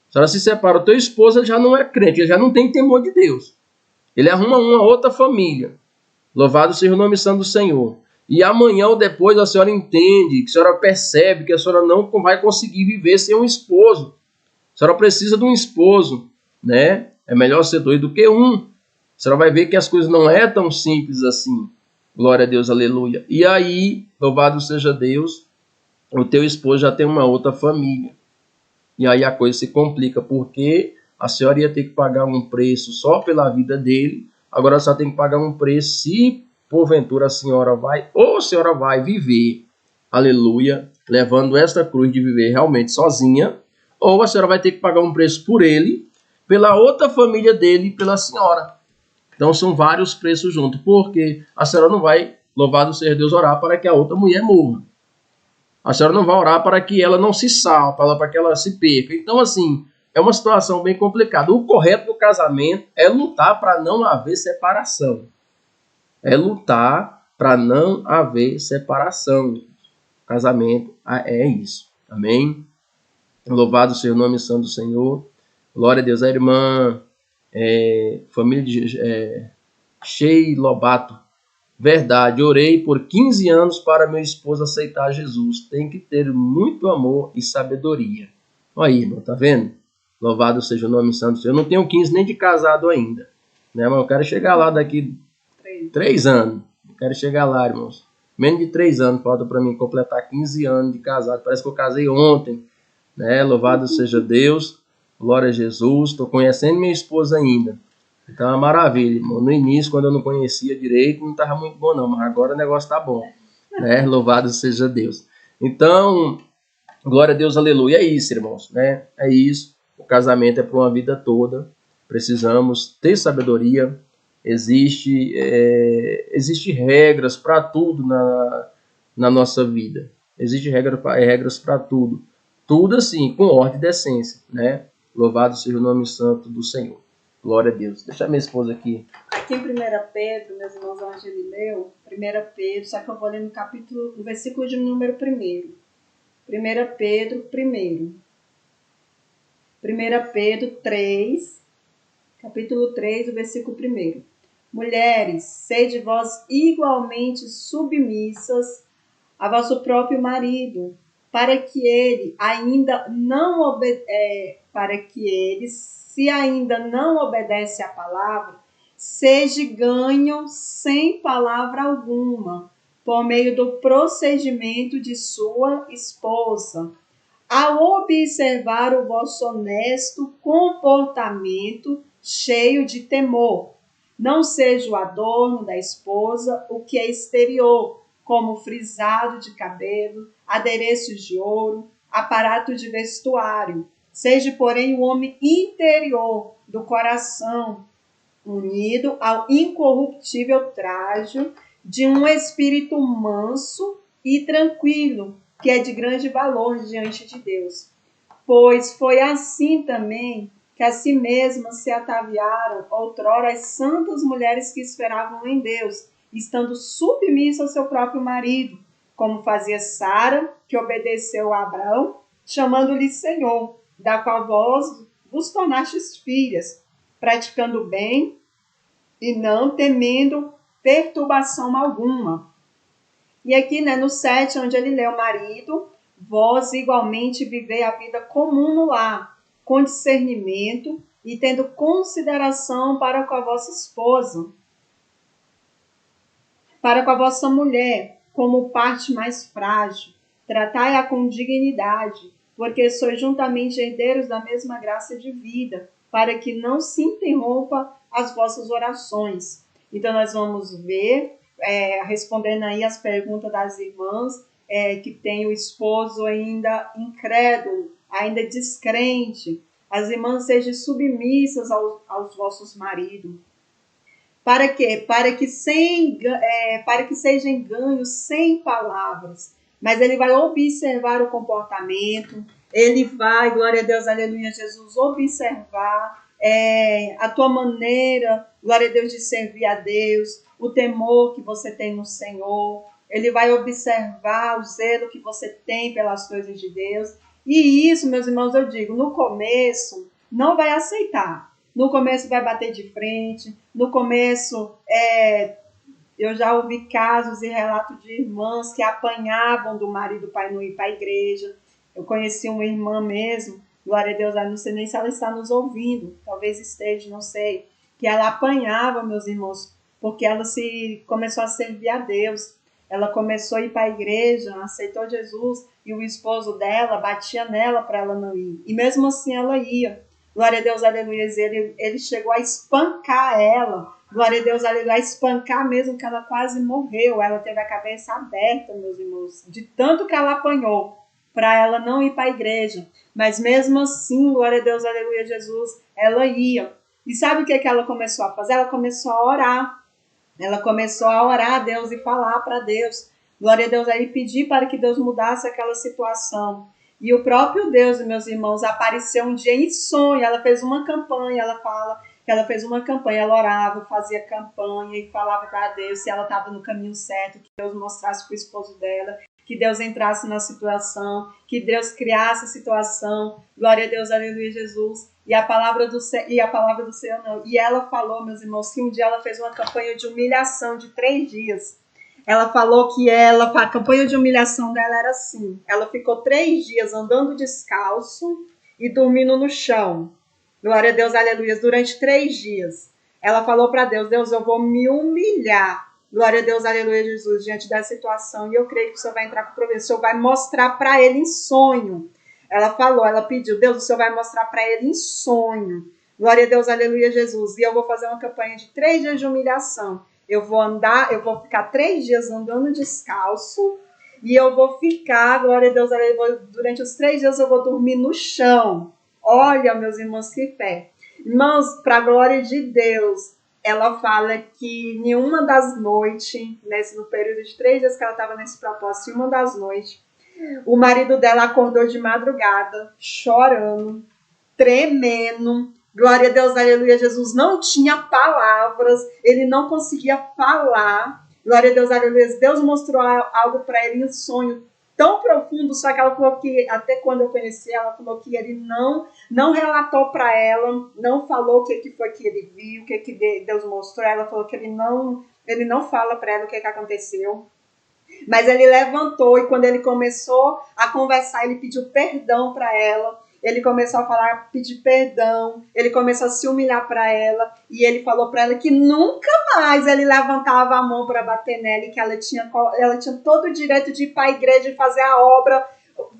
A senhora se separa, o teu esposo já não é crente, ele já não tem temor de Deus. Ele arruma uma outra família. Louvado seja o nome santo do Senhor. E amanhã ou depois a senhora entende, que a senhora percebe que a senhora não vai conseguir viver sem um esposo. A senhora precisa de um esposo, né? É melhor ser 2 do que 1. A senhora vai ver que as coisas não é tão simples assim. Glória a Deus, aleluia. E aí, louvado seja Deus, o teu esposo já tem uma outra família. E aí a coisa se complica, porque a senhora ia ter que pagar um preço só pela vida dele, agora só tem que pagar um preço se porventura a senhora vai viver, aleluia, levando esta cruz de viver realmente sozinha, ou a senhora vai ter que pagar um preço por ele, pela outra família dele e pela senhora. Então são vários preços juntos, porque a senhora não vai, louvado seja Deus, orar para que a outra mulher morra. A senhora não vai orar para que ela não se salve, para que ela se perca. Então, assim, é uma situação bem complicada. O correto do casamento é lutar para não haver separação. É lutar para não haver separação. Casamento é isso. Amém? Louvado seja o nome santo do Senhor. Glória a Deus. A irmã família de Shei Lobato. Verdade, orei por 15 anos para meu esposo aceitar Jesus. Tem que ter muito amor e sabedoria. Olha aí, irmão, tá vendo? Louvado seja o nome santo. Eu não tenho 15 nem de casado ainda, né? Mas eu quero chegar lá daqui 3 anos. Eu quero chegar lá, irmãos. Menos de 3 anos falta para mim completar 15 anos de casado. Parece que eu casei ontem, né? Louvado seja Deus. Glória a Jesus. Estou conhecendo minha esposa ainda. Então é uma maravilha, irmão. No início, quando eu não conhecia direito, não estava muito bom não, mas agora o negócio está bom, né? Louvado seja Deus. Então, glória a Deus, aleluia. É isso, irmãos, né? É isso. O casamento é para uma vida toda. Precisamos ter sabedoria. Existe regras para tudo na nossa vida. Existem regras para tudo. Tudo assim, com ordem e decência, né? Louvado seja o nome santo do Senhor. Glória a Deus. Deixa minha esposa aqui. Aqui em 1 Pedro, meus irmãos, onde ele leu, 1 Pedro, só que eu vou ler no versículo de número 1. 1 Pedro 1. 1 Pedro 3, capítulo 3, o versículo 1. Mulheres, sede vós igualmente submissas a vosso próprio marido, para que ele ainda não se ainda não obedece à palavra, seja ganho sem palavra alguma, por meio do procedimento de sua esposa, ao observar o vosso honesto comportamento cheio de temor. Não seja o adorno da esposa o que é exterior, como frisado de cabelo, adereços de ouro, aparato de vestuário. Seja, porém, o homem interior do coração, unido ao incorruptível trajo de um espírito manso e tranquilo, que é de grande valor diante de Deus. Pois foi assim também que a si mesmas se ataviaram outrora as santas mulheres que esperavam em Deus, estando submissas ao seu próprio marido, como fazia Sara, que obedeceu a Abraão, chamando-lhe Senhor, da qual vós vos tornastes filhas, praticando o bem e não temendo perturbação alguma. E aqui, no 7, onde ele lê o marido, vós igualmente vivei a vida comum no lar, com discernimento e tendo consideração para com a vossa esposa, para com a vossa mulher, como parte mais frágil. Tratai-a com dignidade, porque sois juntamente herdeiros da mesma graça de vida, para que não se interrompa as vossas orações. Então, nós vamos ver, respondendo aí as perguntas das irmãs, que tem o esposo ainda incrédulo, ainda descrente. As irmãs sejam submissas aos vossos maridos. Para quê? Para que sejam ganhos sem palavras. Mas ele vai observar o comportamento, ele vai, glória a Deus, aleluia, Jesus, observar a tua maneira, glória a Deus, de servir a Deus, o temor que você tem no Senhor. Ele vai observar o zelo que você tem pelas coisas de Deus. E isso, meus irmãos, eu digo, no começo, não vai aceitar. No começo vai bater de frente. No começo, eu já ouvi casos e relatos de irmãs que apanhavam do marido para não ir para a igreja. Eu conheci uma irmã mesmo, glória a Deus, não sei nem se ela está nos ouvindo, talvez esteja, não sei, que ela apanhava, meus irmãos, porque ela começou a servir a Deus. ela começou a ir para a igreja, aceitou Jesus, e o esposo dela batia nela para ela não ir. E mesmo assim ela ia. Glória a Deus, aleluia. Ele chegou a espancar ela. Glória a Deus, aleluia. A espancar mesmo, que ela quase morreu. Ela teve a cabeça aberta, meus irmãos, de tanto que ela apanhou para ela não ir para a igreja. Mas mesmo assim, glória a Deus, aleluia, Jesus, ela ia. E sabe o que ela começou a fazer? Ela começou a orar. Ela começou a orar a Deus e falar para Deus. Glória a Deus, aí pedir para que Deus mudasse aquela situação. E o próprio Deus, meus irmãos, apareceu um dia em sonho. Ela fez uma campanha, ela fala que ela fez uma campanha, ela orava, fazia campanha e falava para Deus se ela estava no caminho certo, que Deus mostrasse para o esposo dela, que Deus entrasse na situação, que Deus criasse a situação. Glória a Deus, aleluia, Jesus. E a palavra do Senhor não. E ela falou, meus irmãos, que um dia ela fez uma campanha de humilhação de 3 dias. Ela falou que a campanha de humilhação dela era assim. Ela ficou 3 dias andando descalço e dormindo no chão. Glória a Deus, aleluia. Durante 3 dias. Ela falou para Deus, Deus, eu vou me humilhar. Glória a Deus, aleluia, Jesus, diante da situação. E eu creio que o Senhor vai entrar com providência. O Senhor vai mostrar para ele em sonho. Ela falou, ela pediu, Deus, o Senhor vai mostrar para ele em sonho. Glória a Deus, aleluia, Jesus. E eu vou fazer uma campanha de 3 dias de humilhação. Eu vou ficar 3 dias andando descalço. E eu vou ficar, glória a Deus, aleluia, durante os 3 dias eu vou dormir no chão. Olha, meus irmãos, que fé. Irmãos, para a glória de Deus, ela fala que em uma das noites, no período de 3 dias que ela estava nesse propósito, em uma das noites, o marido dela acordou de madrugada, chorando, tremendo. Glória a Deus, aleluia, Jesus não tinha palavras, ele não conseguia falar. Glória a Deus, aleluia. Deus mostrou algo para ele em sonho tão profundo, só que ela falou que, até quando eu conheci ela, falou que ele não relatou para ela, não falou o que foi que ele viu, o que Deus mostrou. Ela falou que ele não fala para ela o que aconteceu. Mas ele levantou e quando ele começou a conversar, ele pediu perdão para ela. Ele começou a falar, pedir perdão. Ele começou a se humilhar para ela. E ele falou para ela que nunca mais ele levantava a mão para bater nela. E que ela tinha todo o direito de ir para a igreja e fazer a obra,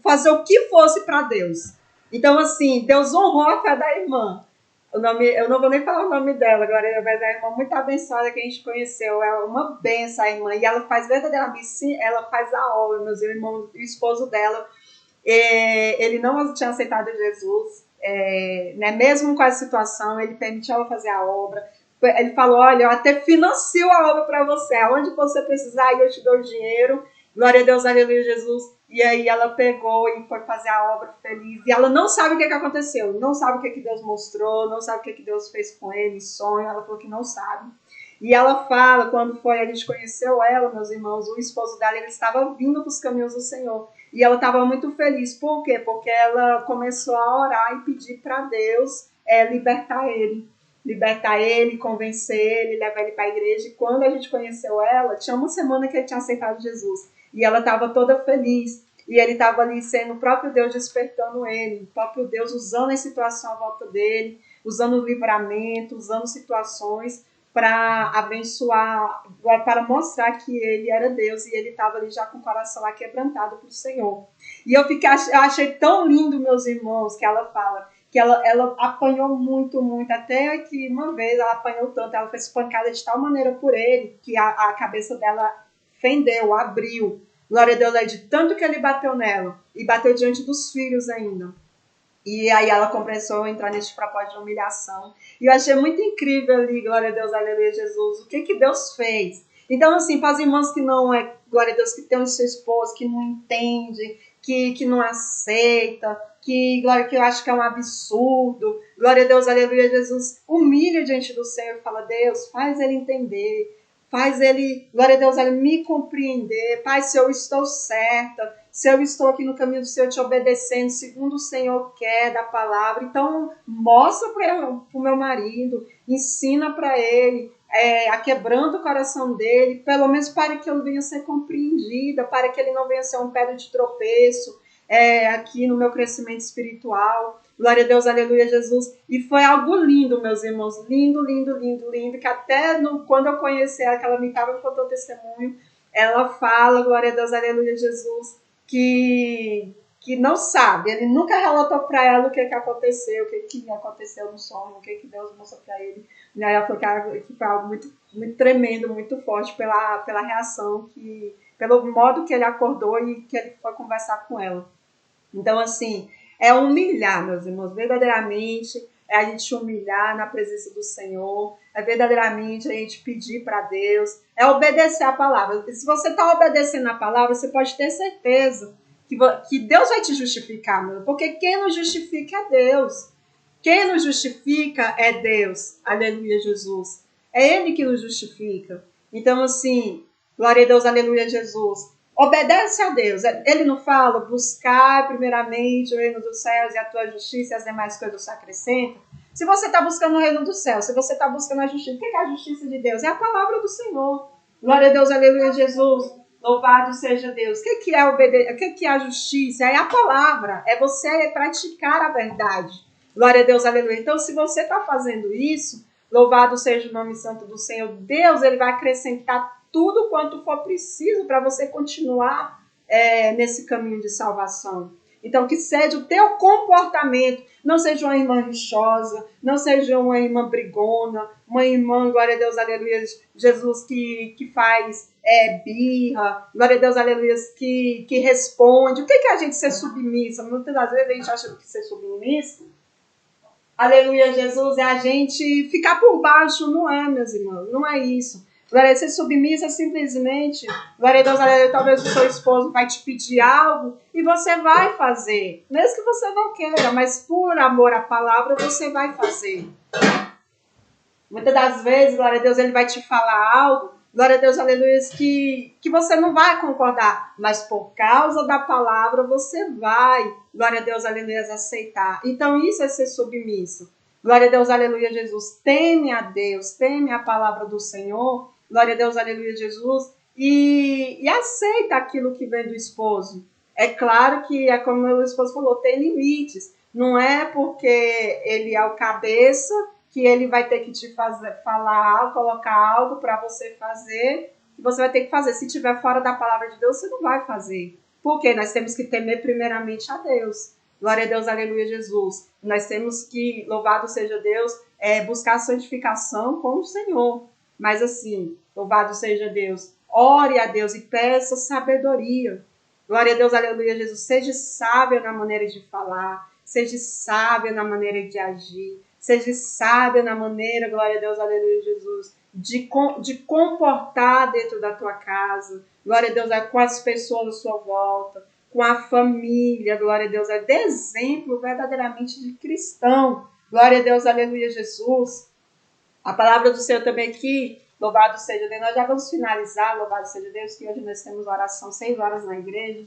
fazer o que fosse para Deus. Então, assim, Deus honrou a fé da irmã. Eu não vou nem falar o nome dela agora, mas é uma irmã muito abençoada que a gente conheceu. É uma benção a irmã. E ela faz verdadeiramente, ela faz a obra, meus irmãos. O esposo dela, ele não tinha aceitado Jesus, né? Mesmo com a situação, ele permitiu ela fazer a obra. Ele falou, olha, eu até financio a obra para você. Aonde você precisar, eu te dou o dinheiro. Glória a Deus, aleluia, Jesus. E aí ela pegou e foi fazer a obra feliz. E ela não sabe o que aconteceu. Não sabe o que Deus mostrou. Não sabe o que Deus fez com ele em sonho. Ela falou que não sabe. E ela fala, quando a gente conheceu ela, meus irmãos, o esposo dela, ele estava vindo para os caminhos do Senhor. E ela estava muito feliz. Por quê? Porque ela começou a orar e pedir para Deus libertar ele, convencer ele, levar ele para a igreja. E quando a gente conheceu ela, tinha uma semana que ele tinha aceitado Jesus. E ela estava toda feliz. E ele estava ali sendo o próprio Deus despertando ele. O próprio Deus usando a situação à volta dele. Usando o livramento, usando situações para abençoar, para mostrar que ele era Deus. E ele estava ali já com o coração aquebrantado para o Senhor. E eu achei tão lindo, meus irmãos, que ela fala que ela apanhou muito, muito, até que uma vez ela apanhou tanto, ela foi espancada de tal maneira por ele, que a cabeça dela fendeu, abriu. Glória a Deus, de tanto que ele bateu nela, e bateu diante dos filhos ainda. E aí ela começou a entrar nesse propósito de humilhação. E eu achei muito incrível ali, glória a Deus, aleluia, Jesus, o que Deus fez. Então, assim, para as irmãs que não glória a Deus, que tem o seu esposo, que não entende, que não aceita, que eu acho que é um absurdo. Glória a Deus, aleluia, Jesus. Humilha diante do Senhor e fala, Deus, faz ele entender. Faz ele, glória a Deus, ele me compreender. Pai, se eu estou certa, se eu estou aqui no caminho do Senhor te obedecendo, segundo o Senhor quer da palavra. Então, mostra para o meu marido, ensina para ele, quebrando o coração dele, pelo menos para que eu venha ser compreendida, para que ele não venha ser um pedra de tropeço aqui no meu crescimento espiritual. Glória a Deus, aleluia, Jesus. E foi algo lindo, meus irmãos, lindo, lindo, lindo, lindo, que até quando eu conheci ela, que ela me estava contando testemunho, ela fala, glória a Deus, aleluia, Jesus, que não sabe, ele nunca relatou para ela o que aconteceu, o que aconteceu no sonho, o que Deus mostrou para ele. E aí ela falou que foi algo muito, muito tremendo, muito forte pela reação, pelo modo que ele acordou e que ele foi conversar com ela. Então, assim, é humilhar, meus irmãos, verdadeiramente é a gente humilhar na presença do Senhor, é verdadeiramente a gente pedir para Deus, é obedecer a palavra. Se você está obedecendo a palavra, você pode ter certeza que Deus vai te justificar, meu, porque quem nos justifica é Deus. Quem nos justifica é Deus. Aleluia, Jesus. É Ele que nos justifica. Então, assim, glória a Deus, aleluia, Jesus. Obedece a Deus. Ele não fala, buscar primeiramente o reino dos céus e a tua justiça e as demais coisas se acrescentam. Se você está buscando o reino dos céus, se você está buscando a justiça, o que é a justiça de Deus? É a palavra do Senhor. Glória a Deus, aleluia, Jesus. Louvado seja Deus. O que é obedecer? O que é a justiça? É a palavra. É você praticar a verdade. Glória a Deus, aleluia. Então, se você está fazendo isso, louvado seja o nome santo do Senhor. Deus, ele vai acrescentar tudo quanto for preciso para você continuar nesse caminho de salvação. Então, que seja o teu comportamento, não seja uma irmã rixosa, não seja uma irmã brigona, uma irmã, glória a Deus, aleluia, Jesus, que faz birra, glória a Deus, aleluia, que responde. O que é a gente ser submissa? Muitas das vezes a gente acha que ser submissa, aleluia, Jesus, é a gente ficar por baixo. Não é, meus irmãos, não é isso. Glória a Deus, ser submissa simplesmente, glória a Deus, aleluia, talvez o seu esposo vai te pedir algo e você vai fazer. Mesmo que você não queira, mas por amor à palavra você vai fazer. Muitas das vezes, glória a Deus, ele vai te falar algo, glória a Deus, aleluia, que você não vai concordar, mas por causa da palavra você vai, glória a Deus, aleluia, aceitar. Então isso é ser submisso. Glória a Deus, aleluia, Jesus. Teme a Deus, teme a palavra do Senhor. Glória a Deus, aleluia, Jesus. E aceita aquilo que vem do esposo. É claro que, é como o esposo falou, tem limites. Não é porque ele é o cabeça que ele vai ter que te falar, colocar algo para você fazer, que você vai ter que fazer. Se estiver fora da palavra de Deus, você não vai fazer. Porque nós temos que temer primeiramente a Deus. Glória a Deus, aleluia, Jesus. Nós temos que, louvado seja Deus, buscar a santificação com o Senhor. Mas assim, louvado seja Deus, ore a Deus e peça sabedoria. Glória a Deus, aleluia, Jesus. Seja sábio na maneira de falar, seja sábio na maneira de agir, seja sábio na maneira, glória a Deus, aleluia, Jesus, de comportar dentro da tua casa. Glória a Deus, com as pessoas à sua volta, com a família, glória a Deus, de exemplo verdadeiramente de cristão. Glória a Deus, aleluia, Jesus. A palavra do Senhor também aqui, louvado seja Deus. Nós já vamos finalizar, louvado seja Deus, que hoje nós temos oração 6 horas na igreja.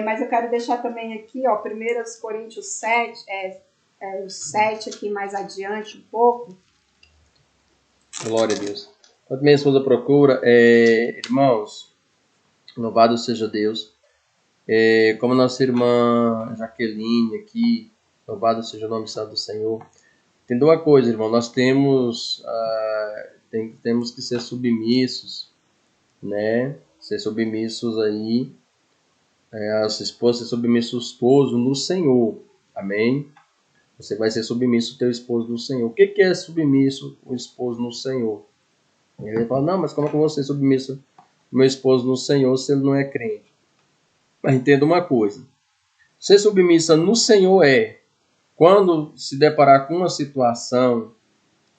Mas eu quero deixar também aqui, 1 Coríntios 7, o 7 aqui mais adiante um pouco. Glória a Deus. Enquanto minha esposa procura, irmãos, louvado seja Deus. Como nossa irmã Jaqueline aqui, louvado seja o nome santo do Senhor. Entenda uma coisa, irmão, nós temos que ser submissos, né? Ser submissos aí, as esposas, ser submisso ao esposo no Senhor, amém? Você vai ser submisso ao teu esposo no Senhor. O que é submisso o esposo no Senhor? Ele fala, não, mas como é que eu vou ser submisso ao meu esposo no Senhor se ele não é crente? Mas entenda uma coisa, ser submissa no Senhor quando se deparar com uma situação,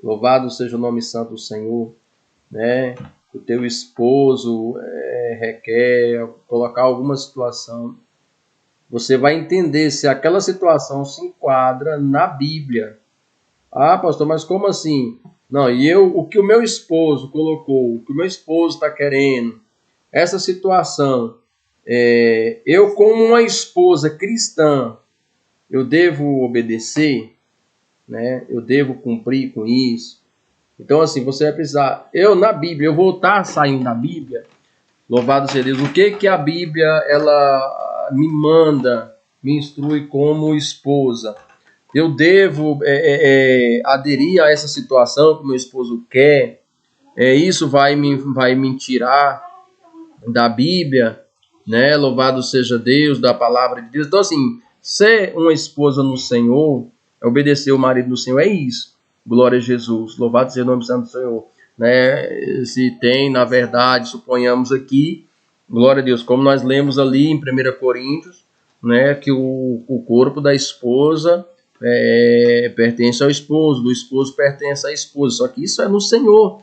louvado seja o nome santo do Senhor, né? O teu esposo requer colocar alguma situação, você vai entender se aquela situação se enquadra na Bíblia. Ah, pastor, mas como assim? Não, o que o meu esposo colocou, o que o meu esposo está querendo, essa situação, eu como uma esposa cristã, eu devo obedecer, né? Eu devo cumprir com isso. Então, assim, você vai precisar... na Bíblia, eu vou estar saindo da Bíblia, louvado seja Deus, o que a Bíblia, ela me manda, me instrui como esposa. Eu devo aderir a essa situação que meu esposo quer. Isso vai me tirar da Bíblia, né? Louvado seja Deus, da palavra de Deus. Então, assim, ser uma esposa no Senhor, obedecer o marido no Senhor, é isso. Glória a Jesus, louvado seja o nome santo do Senhor. Né? Se tem, na verdade, suponhamos aqui, glória a Deus, como nós lemos ali em 1 Coríntios, né, que o corpo da esposa pertence ao esposo, do esposo pertence à esposa, só que isso é no Senhor,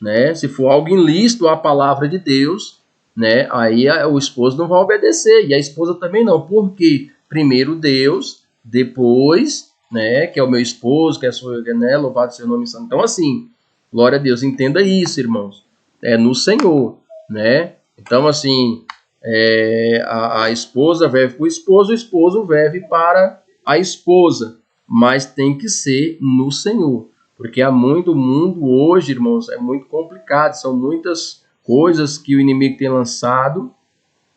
né? Se for algo ilícito à palavra de Deus, né, aí o esposo não vai obedecer, e a esposa também não, porque primeiro Deus, depois, né, que é o meu esposo, que é a sua, né, louvado seja o nome santo. Então, assim, glória a Deus, entenda isso, irmãos, é no Senhor, né? Então, assim, a esposa verve para o esposo verve para a esposa, mas tem que ser no Senhor, porque há muito mundo hoje, irmãos, é muito complicado, são muitas coisas que o inimigo tem lançado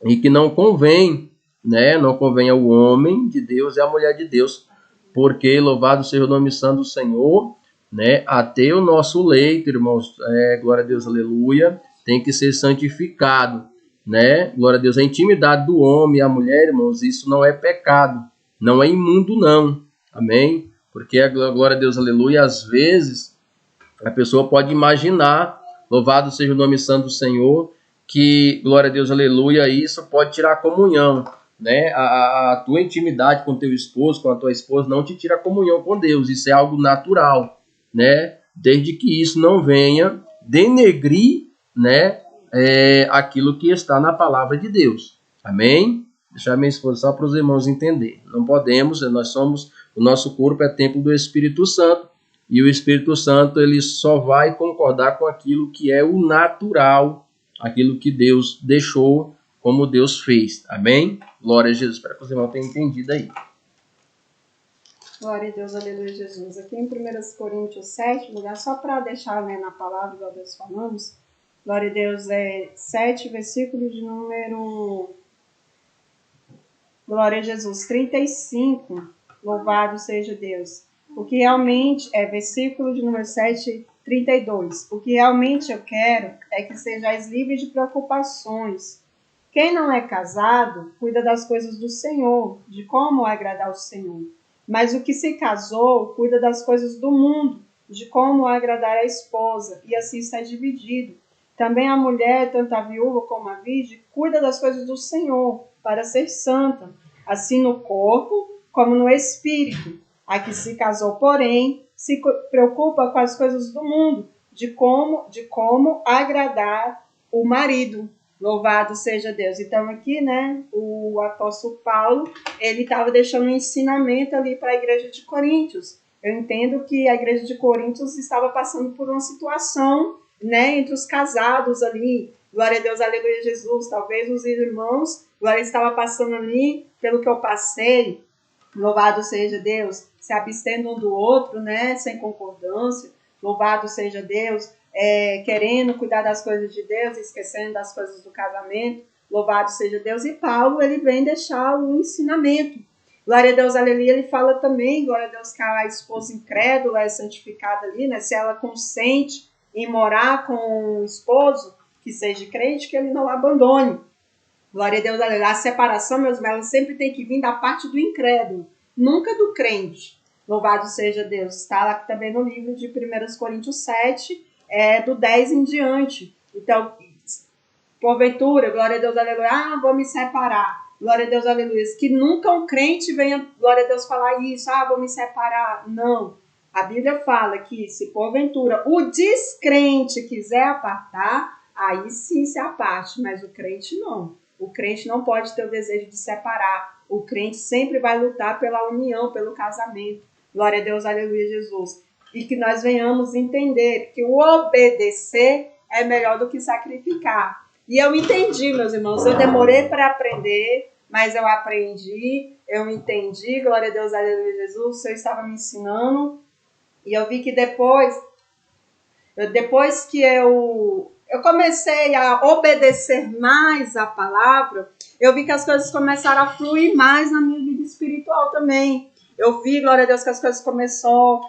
e que não convém, né? Não convém ao homem de Deus e à mulher de Deus, porque louvado seja o nome santo do Senhor, né? Até o nosso leito, irmãos, glória a Deus, aleluia, tem que ser santificado, né? Glória a Deus, a intimidade do homem e a mulher, irmãos, isso não é pecado, não é imundo, não, amém? Porque a glória a Deus, aleluia, às vezes a pessoa pode imaginar, louvado seja o nome santo do Senhor, que, glória a Deus, aleluia, isso pode tirar a comunhão, né? A tua intimidade com teu esposo, com a tua esposa, não te tira a comunhão com Deus, isso é algo natural, né? Desde que isso não venha denegrir, né, aquilo que está na palavra de Deus, amém? Deixar minha esposa só para os irmãos entenderem. Não podemos, nós somos, o nosso corpo é templo do Espírito Santo, e o Espírito Santo ele só vai concordar com aquilo que é o natural, aquilo que Deus deixou, como Deus fez. Amém? Glória a Jesus. Espero que os irmãos tenham entendido aí. Glória a Deus, aleluia, Jesus. Aqui em 1 Coríntios 7, lugar só para deixar, né, na palavra, igual Deus falamos. Glória a Deus, 7, versículo de número... Glória a Jesus, 35. Louvado seja Deus. O que realmente versículo de número 7, 32. O que realmente eu quero é que sejais livres de preocupações. Quem não é casado, cuida das coisas do Senhor, de como agradar o Senhor. Mas o que se casou, cuida das coisas do mundo, de como agradar a esposa, e assim está dividido. Também a mulher, tanto a viúva como a virgem, cuida das coisas do Senhor, para ser santa, assim no corpo como no espírito. A que se casou, porém, se preocupa com as coisas do mundo, de como agradar o marido. Louvado seja Deus. Então aqui, né, o apóstolo Paulo, ele estava deixando um ensinamento ali para a igreja de Coríntios. Eu entendo que a igreja de Coríntios estava passando por uma situação, né, entre os casados ali. Glória a Deus, aleluia, Jesus. Talvez os irmãos, glória, estava passando ali pelo que eu passei. Louvado seja Deus, se abstendo um do outro, né, sem concordância. Louvado seja Deus, querendo cuidar das coisas de Deus, esquecendo das coisas do casamento. Louvado seja Deus. E Paulo, ele vem deixar o ensinamento. Glória a Deus, aleluia. Ele fala também, glória a Deus, que a esposa incrédula é santificada ali, né? Se ela consente em morar com o esposo, que seja crente, que ele não abandone. Glória a Deus, aleluia. A separação, meus irmãos, sempre tem que vir da parte do incrédulo, nunca do crente. Louvado seja Deus. Está lá também no livro de 1 Coríntios 7, do 10 em diante. Então, porventura, glória a Deus, aleluia, vou me separar. Glória a Deus, aleluia. Que nunca um crente venha, glória a Deus, falar isso, vou me separar. Não. A Bíblia fala que se porventura o descrente quiser apartar, aí sim se aparte, mas o crente não. O crente não pode ter o desejo de separar. O crente sempre vai lutar pela união, pelo casamento. Glória a Deus, aleluia, Jesus. E que nós venhamos entender que o obedecer é melhor do que sacrificar. E eu entendi, meus irmãos, eu demorei para aprender, mas eu aprendi, eu entendi, glória a Deus, aleluia, Jesus, o Senhor estava me ensinando. E eu vi que depois que eu comecei a obedecer mais a palavra, eu vi que as coisas começaram a fluir mais na minha vida espiritual também. Eu vi, glória a Deus, que as coisas começaram,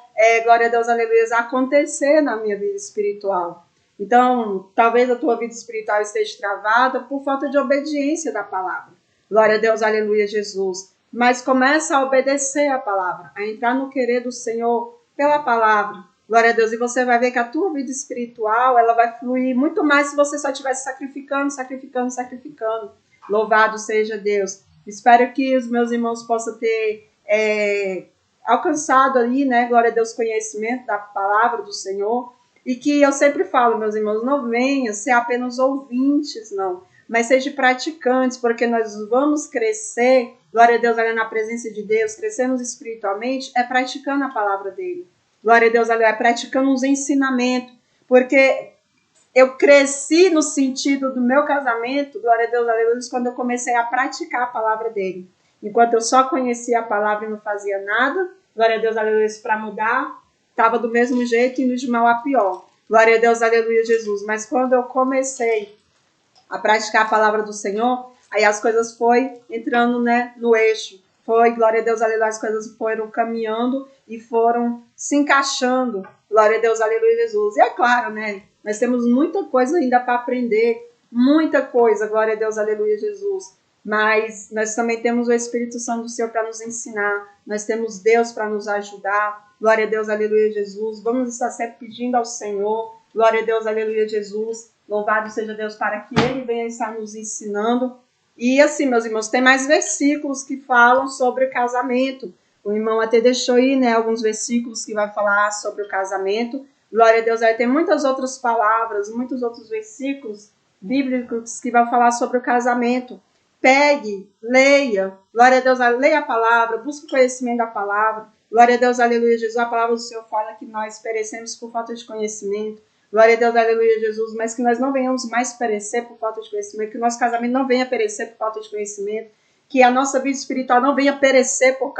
glória a Deus, aleluia, a acontecer na minha vida espiritual. Então, talvez a tua vida espiritual esteja travada por falta de obediência da palavra. Glória a Deus, aleluia, Jesus. Mas começa a obedecer a palavra, a entrar no querer do Senhor pela palavra. Glória a Deus. E você vai ver que a tua vida espiritual, ela vai fluir muito mais se você só estivesse sacrificando, sacrificando, sacrificando. Louvado seja Deus. Espero que os meus irmãos possam ter alcançado ali, né, glória a Deus, conhecimento da palavra do Senhor. E que eu sempre falo, meus irmãos, não venham ser apenas ouvintes, não, mas sejam praticantes, porque nós vamos crescer, glória a Deus, ali na presença de Deus, crescemos espiritualmente, é praticando a palavra dele. Glória a Deus, ali, é praticando os ensinamentos, porque eu cresci no sentido do meu casamento, glória a Deus, aleluia, quando eu comecei a praticar a palavra dele. Enquanto eu só conhecia a palavra e não fazia nada, glória a Deus, aleluia, para mudar, estava do mesmo jeito, indo de mal a pior. Glória a Deus, aleluia, Jesus. Mas quando eu comecei a praticar a palavra do Senhor, aí as coisas foram entrando, né, no eixo. Foi, glória a Deus, aleluia, as coisas foram caminhando e foram se encaixando. Glória a Deus, aleluia, Jesus. E é claro, né, nós temos muita coisa ainda para aprender, muita coisa, glória a Deus, aleluia, Jesus. Mas nós também temos o Espírito Santo do Senhor para nos ensinar, nós temos Deus para nos ajudar. Glória a Deus, aleluia, Jesus. Vamos estar sempre pedindo ao Senhor. Glória a Deus, aleluia, Jesus. Louvado seja Deus para que Ele venha estar nos ensinando. E assim, meus irmãos, tem mais versículos que falam sobre o casamento. O irmão até deixou aí, né, alguns versículos que vai falar sobre o casamento. Glória a Deus, aí tem muitas outras palavras, muitos outros versículos bíblicos que vão falar sobre o casamento. Pegue, leia. Glória a Deus, leia a palavra, busque conhecimento da palavra. Glória a Deus, aleluia, Jesus. A palavra do Senhor fala que nós perecemos por falta de conhecimento. Glória a Deus, aleluia, Jesus. Mas que nós não venhamos mais perecer por falta de conhecimento. Que o nosso casamento não venha perecer por falta de conhecimento. Que a nossa vida espiritual não venha perecer por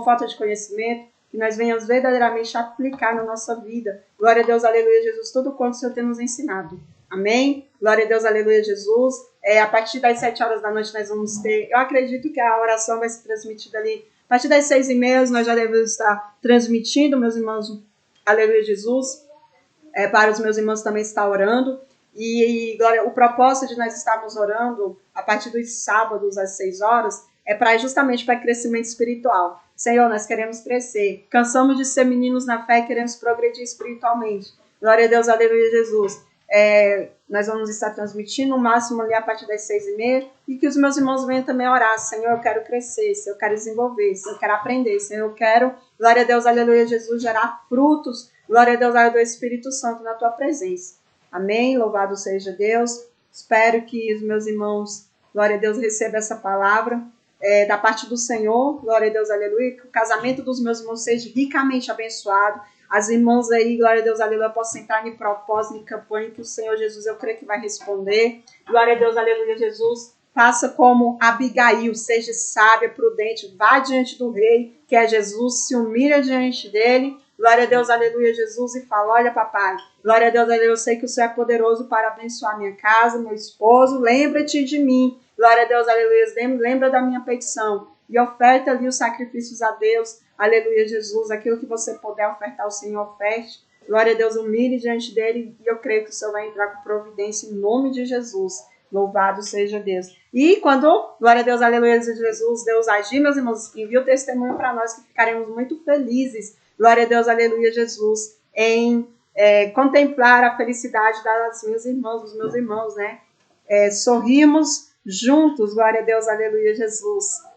falta de conhecimento. Que nós venhamos verdadeiramente aplicar na nossa vida. Glória a Deus, aleluia, Jesus. Tudo quanto o Senhor tem nos ensinado. Amém? Glória a Deus, aleluia, Jesus. A partir das 7 horas da noite nós vamos ter... Eu acredito que a oração vai ser transmitida ali. A partir das 6h30 nós já devemos estar transmitindo, meus irmãos, aleluia, Jesus, para os meus irmãos também estar orando. E glória, o propósito de nós estarmos orando a partir dos sábados às 6 horas é justamente para crescimento espiritual. Senhor, nós queremos crescer. Cansamos de ser meninos na fé e queremos progredir espiritualmente. Glória a Deus, aleluia, Jesus. Nós vamos estar transmitindo o máximo ali a partir das 6h30 e que os meus irmãos venham também orar. Senhor, eu quero crescer, Senhor, eu quero desenvolver, Senhor, eu quero aprender, Senhor, eu quero, glória a Deus, aleluia, Jesus, gerar frutos, glória a Deus, aleluia, do Espírito Santo na tua presença. Amém? Louvado seja Deus. Espero que os meus irmãos, glória a Deus, recebam essa palavra da parte do Senhor, glória a Deus, aleluia, que o casamento dos meus irmãos seja ricamente abençoado. As irmãs aí, glória a Deus, aleluia, possam entrar em propósito, em campanha, que o Senhor Jesus, eu creio que vai responder. Glória a Deus, aleluia, Jesus. Faça como Abigail, seja sábia, prudente, vá diante do rei, que é Jesus, se humilha diante dele. Glória a Deus, aleluia, Jesus, e fala, olha, papai, glória a Deus, aleluia, eu sei que o Senhor é poderoso para abençoar minha casa, meu esposo, lembra-te de mim. Glória a Deus, aleluia, lembra da minha petição. E oferta ali os sacrifícios a Deus. Aleluia, Jesus. Aquilo que você puder ofertar ao Senhor, oferte. Glória a Deus, humilhe diante dele. E eu creio que o Senhor vai entrar com providência em nome de Jesus. Louvado seja Deus. E quando, glória a Deus, aleluia, Jesus, Deus agir, meus irmãos, envia o testemunho para nós que ficaremos muito felizes. Glória a Deus, aleluia, Jesus, em contemplar a felicidade das minhas irmãs, dos meus irmãos, né? Sorrimos juntos. Glória a Deus, aleluia, Jesus.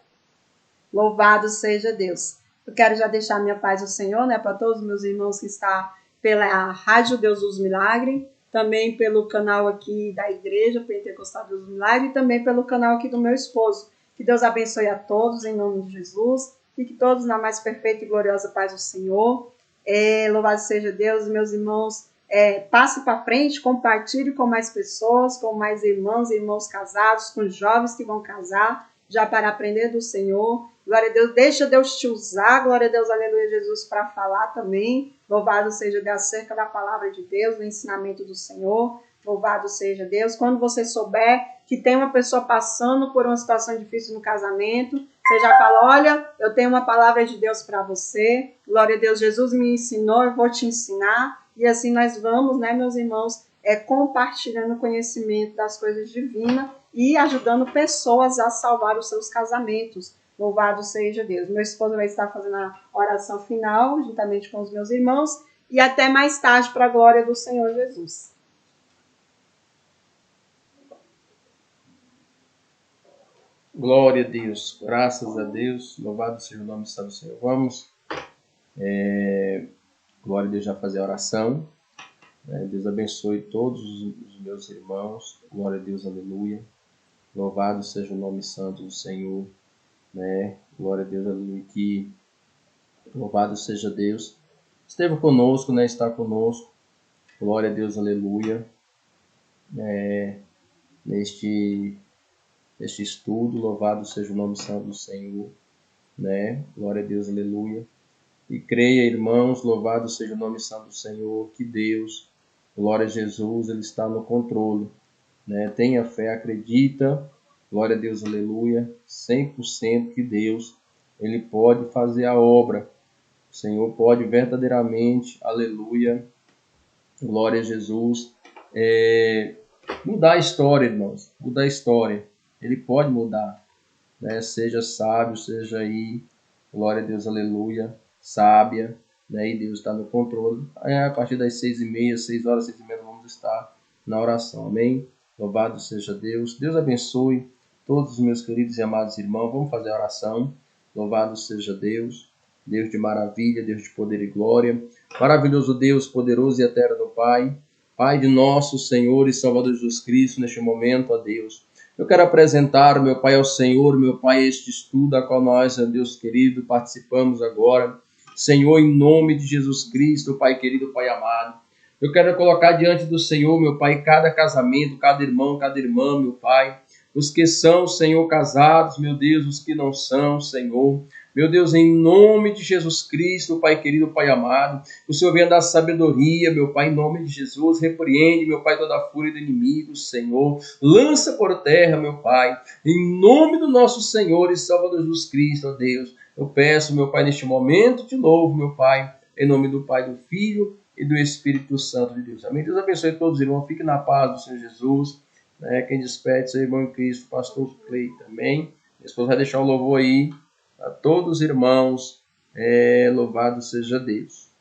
Louvado seja Deus. Eu quero já deixar minha paz ao Senhor, né, para todos os meus irmãos que estão pela Rádio Deus dos Milagres, também pelo canal aqui da Igreja Pentecostal Deus dos Milagres e também pelo canal aqui do meu esposo. Que Deus abençoe a todos em nome de Jesus e que todos na mais perfeita e gloriosa paz do Senhor. Louvado seja Deus, meus irmãos. Passe para frente, compartilhe com mais pessoas, com mais irmãos e irmãos casados, com jovens que vão casar, já para aprender do Senhor. Glória a Deus, deixa Deus te usar, glória a Deus, aleluia, Jesus, para falar também. Louvado seja Deus acerca da palavra de Deus, do ensinamento do Senhor. Louvado seja Deus. Quando você souber que tem uma pessoa passando por uma situação difícil no casamento, você já fala, olha, eu tenho uma palavra de Deus para você. Glória a Deus, Jesus me ensinou, eu vou te ensinar. E assim nós vamos, né, meus irmãos, compartilhando o conhecimento das coisas divinas e ajudando pessoas a salvar os seus casamentos. Louvado seja Deus. Meu esposo vai estar fazendo a oração final, juntamente com os meus irmãos, e até mais tarde, para a glória do Senhor Jesus. Glória a Deus, graças a Deus, louvado seja o nome do Senhor. Vamos, glória a Deus, já fazer a oração. Deus abençoe todos os meus irmãos, glória a Deus, aleluia. Louvado seja o nome santo do Senhor, glória a Deus, aleluia. Que louvado seja Deus. Esteve conosco, está conosco, glória a Deus, aleluia. Neste estudo, louvado seja o nome santo do Senhor, glória a Deus, aleluia. E creia, irmãos, louvado seja o nome santo do Senhor, que Deus, glória a Jesus, Ele está no controle, tenha fé, acredita, glória a Deus, aleluia, 100% que Deus, Ele pode fazer a obra, o Senhor pode verdadeiramente, aleluia, glória a Jesus, mudar a história, irmãos, mudar a história. Ele pode mudar, seja sábio, seja aí, glória a Deus, aleluia, sábia, e Deus está no controle. A partir das 6h30, 6h, 6h30, vamos estar na oração, amém? Louvado seja Deus. Deus abençoe todos os meus queridos e amados irmãos. Vamos fazer a oração. Louvado seja Deus, Deus de maravilha, Deus de poder e glória. Maravilhoso Deus, poderoso e eterno Pai, Pai de nosso Senhor e Salvador Jesus Cristo, neste momento, ó Deus. Eu quero apresentar, meu Pai, ao Senhor, meu Pai, este estudo a qual nós, ó Deus querido, participamos agora. Senhor, em nome de Jesus Cristo, Pai querido, Pai amado. Eu quero colocar diante do Senhor, meu Pai, cada casamento, cada irmão, cada irmã, meu Pai. Os que são, Senhor, casados, meu Deus, os que não são, Senhor. Meu Deus, em nome de Jesus Cristo, Pai querido, Pai amado, o Senhor venha dar sabedoria, meu Pai, em nome de Jesus, repreende, meu Pai, toda a fúria do inimigo, Senhor, lança por terra, meu Pai, em nome do nosso Senhor e Salvador Jesus Cristo, ó Deus, eu peço, meu Pai, neste momento, de novo, meu Pai, em nome do Pai, do Filho e do Espírito Santo de Deus. Amém? Deus abençoe todos os irmãos, fiquem na paz do Senhor Jesus, quem despede, seu irmão em Cristo, pastor Clay também, minha esposa vai deixar o louvor aí, a todos os irmãos, louvado seja Deus.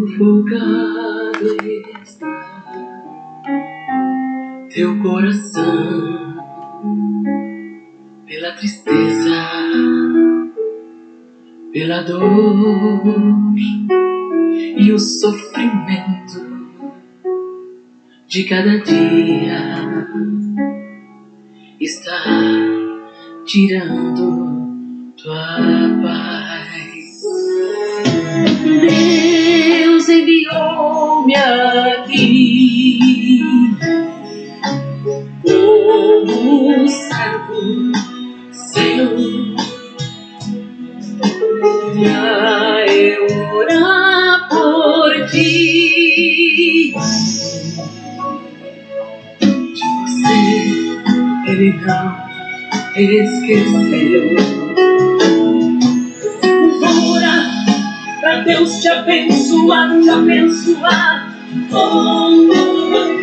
Sufocado está teu coração pela tristeza, pela dor e o sofrimento de cada dia está tirando tua paz. Deus enviou-me aqui como servo seu pra eu orar por ti. De você Ele não esqueceu. Pra Deus te abençoar, te abençoar.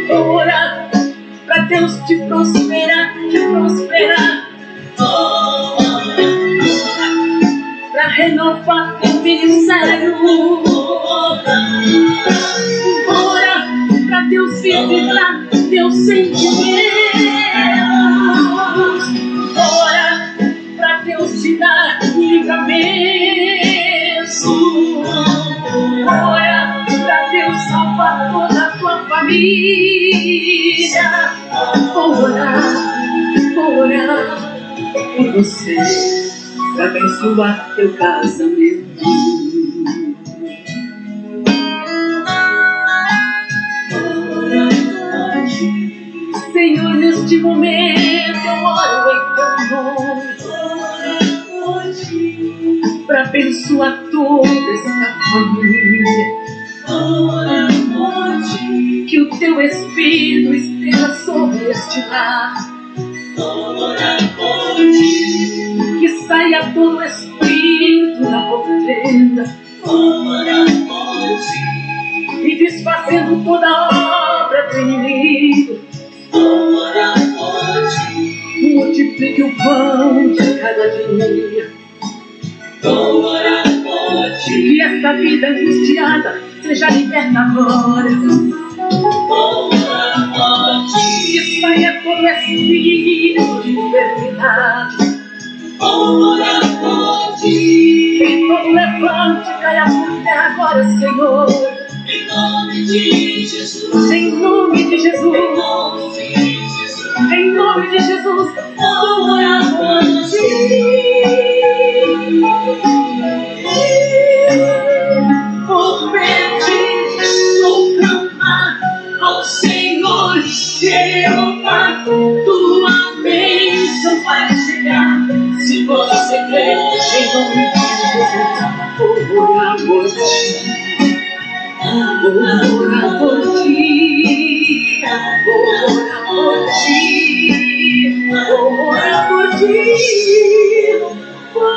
Ora, pra Deus te prosperar, te prosperar. Pra renovar teu ministério. Ora, pra Deus visitar teus sentimentos. Ora, pra Deus te dar livramento. Ora, pra Deus salvar toda a tua família. Ora por você, pra abençoar teu casamento. momento eu oro em teu nome, para abençoar toda esta família. Que o teu Espírito esteja sobre este lar. Que saia todo espírito da contenda e desfazendo toda obra do inimigo. Multiplique o pão de cada dia. Que esta vida angustiada seja liberta agora. Que saia todo espírito de enfermidade. Que todo levante caia por terra agora, Senhor. Em nome de Jesus. Em nome de Jesus. Em nome de Jesus. Vou pedir, vou clamar ao Senhor Jeová. Tua bênção vai chegar. Se você crê, em nome de Jesus, vou orar por ti. Vou orar por ti. Vou orar por ti. Vou orar por ti. Vou orar por ti. Vou orar.